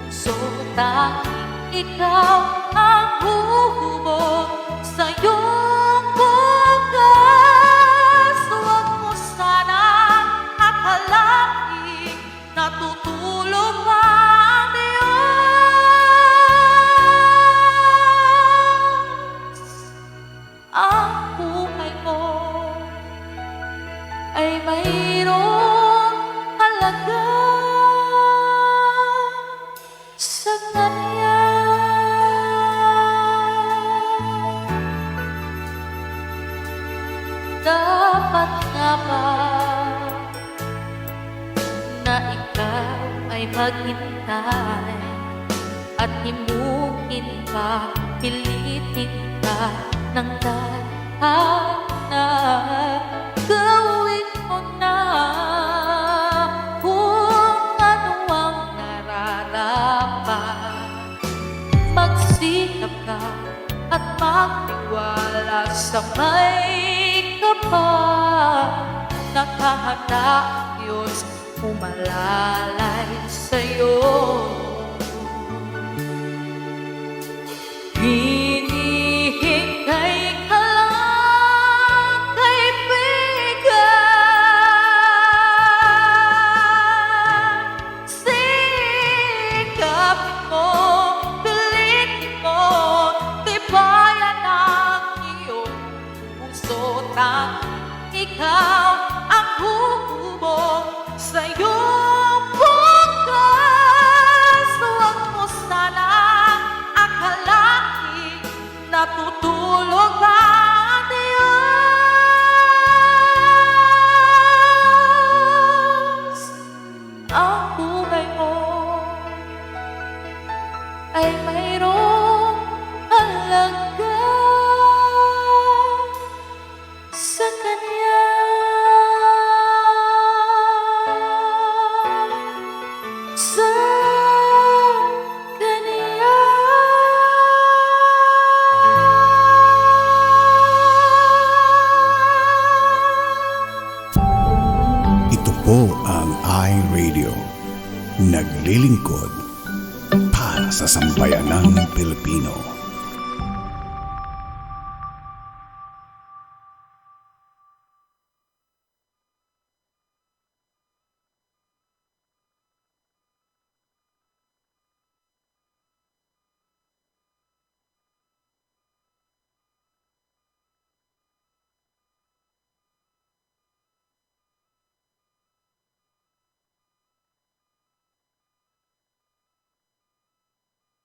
S7: puso. Tanging ikaw ang huhubog sa iyong bukas. Huwag mo sanang akalain natutulog ang Diyos. Ang buhay mo ay mayroong halaga sa Kanya. Dapat nga ba na ikaw ay maghintay at himukin pa, pilitin ka ng tadhana? Gawin mo na kung ano ang nararapat. Magsikap ka at magtiwala sa may kapal. Nakahanap Diyos, umalalay sa'yo. Hinihintay ka lang, kaibigan. Sikapin mo, pilitin mo, tibayan ang iyong puso. Tanging ikaw ang hubog sa iyong bukas. Huwag mo sanang akalain natutulog ang Diyos. Ang buhay mo ay mayroong halaga sa Kanya. Sa Kanya.
S13: naglilingkod para sa sambayanang Pilipino.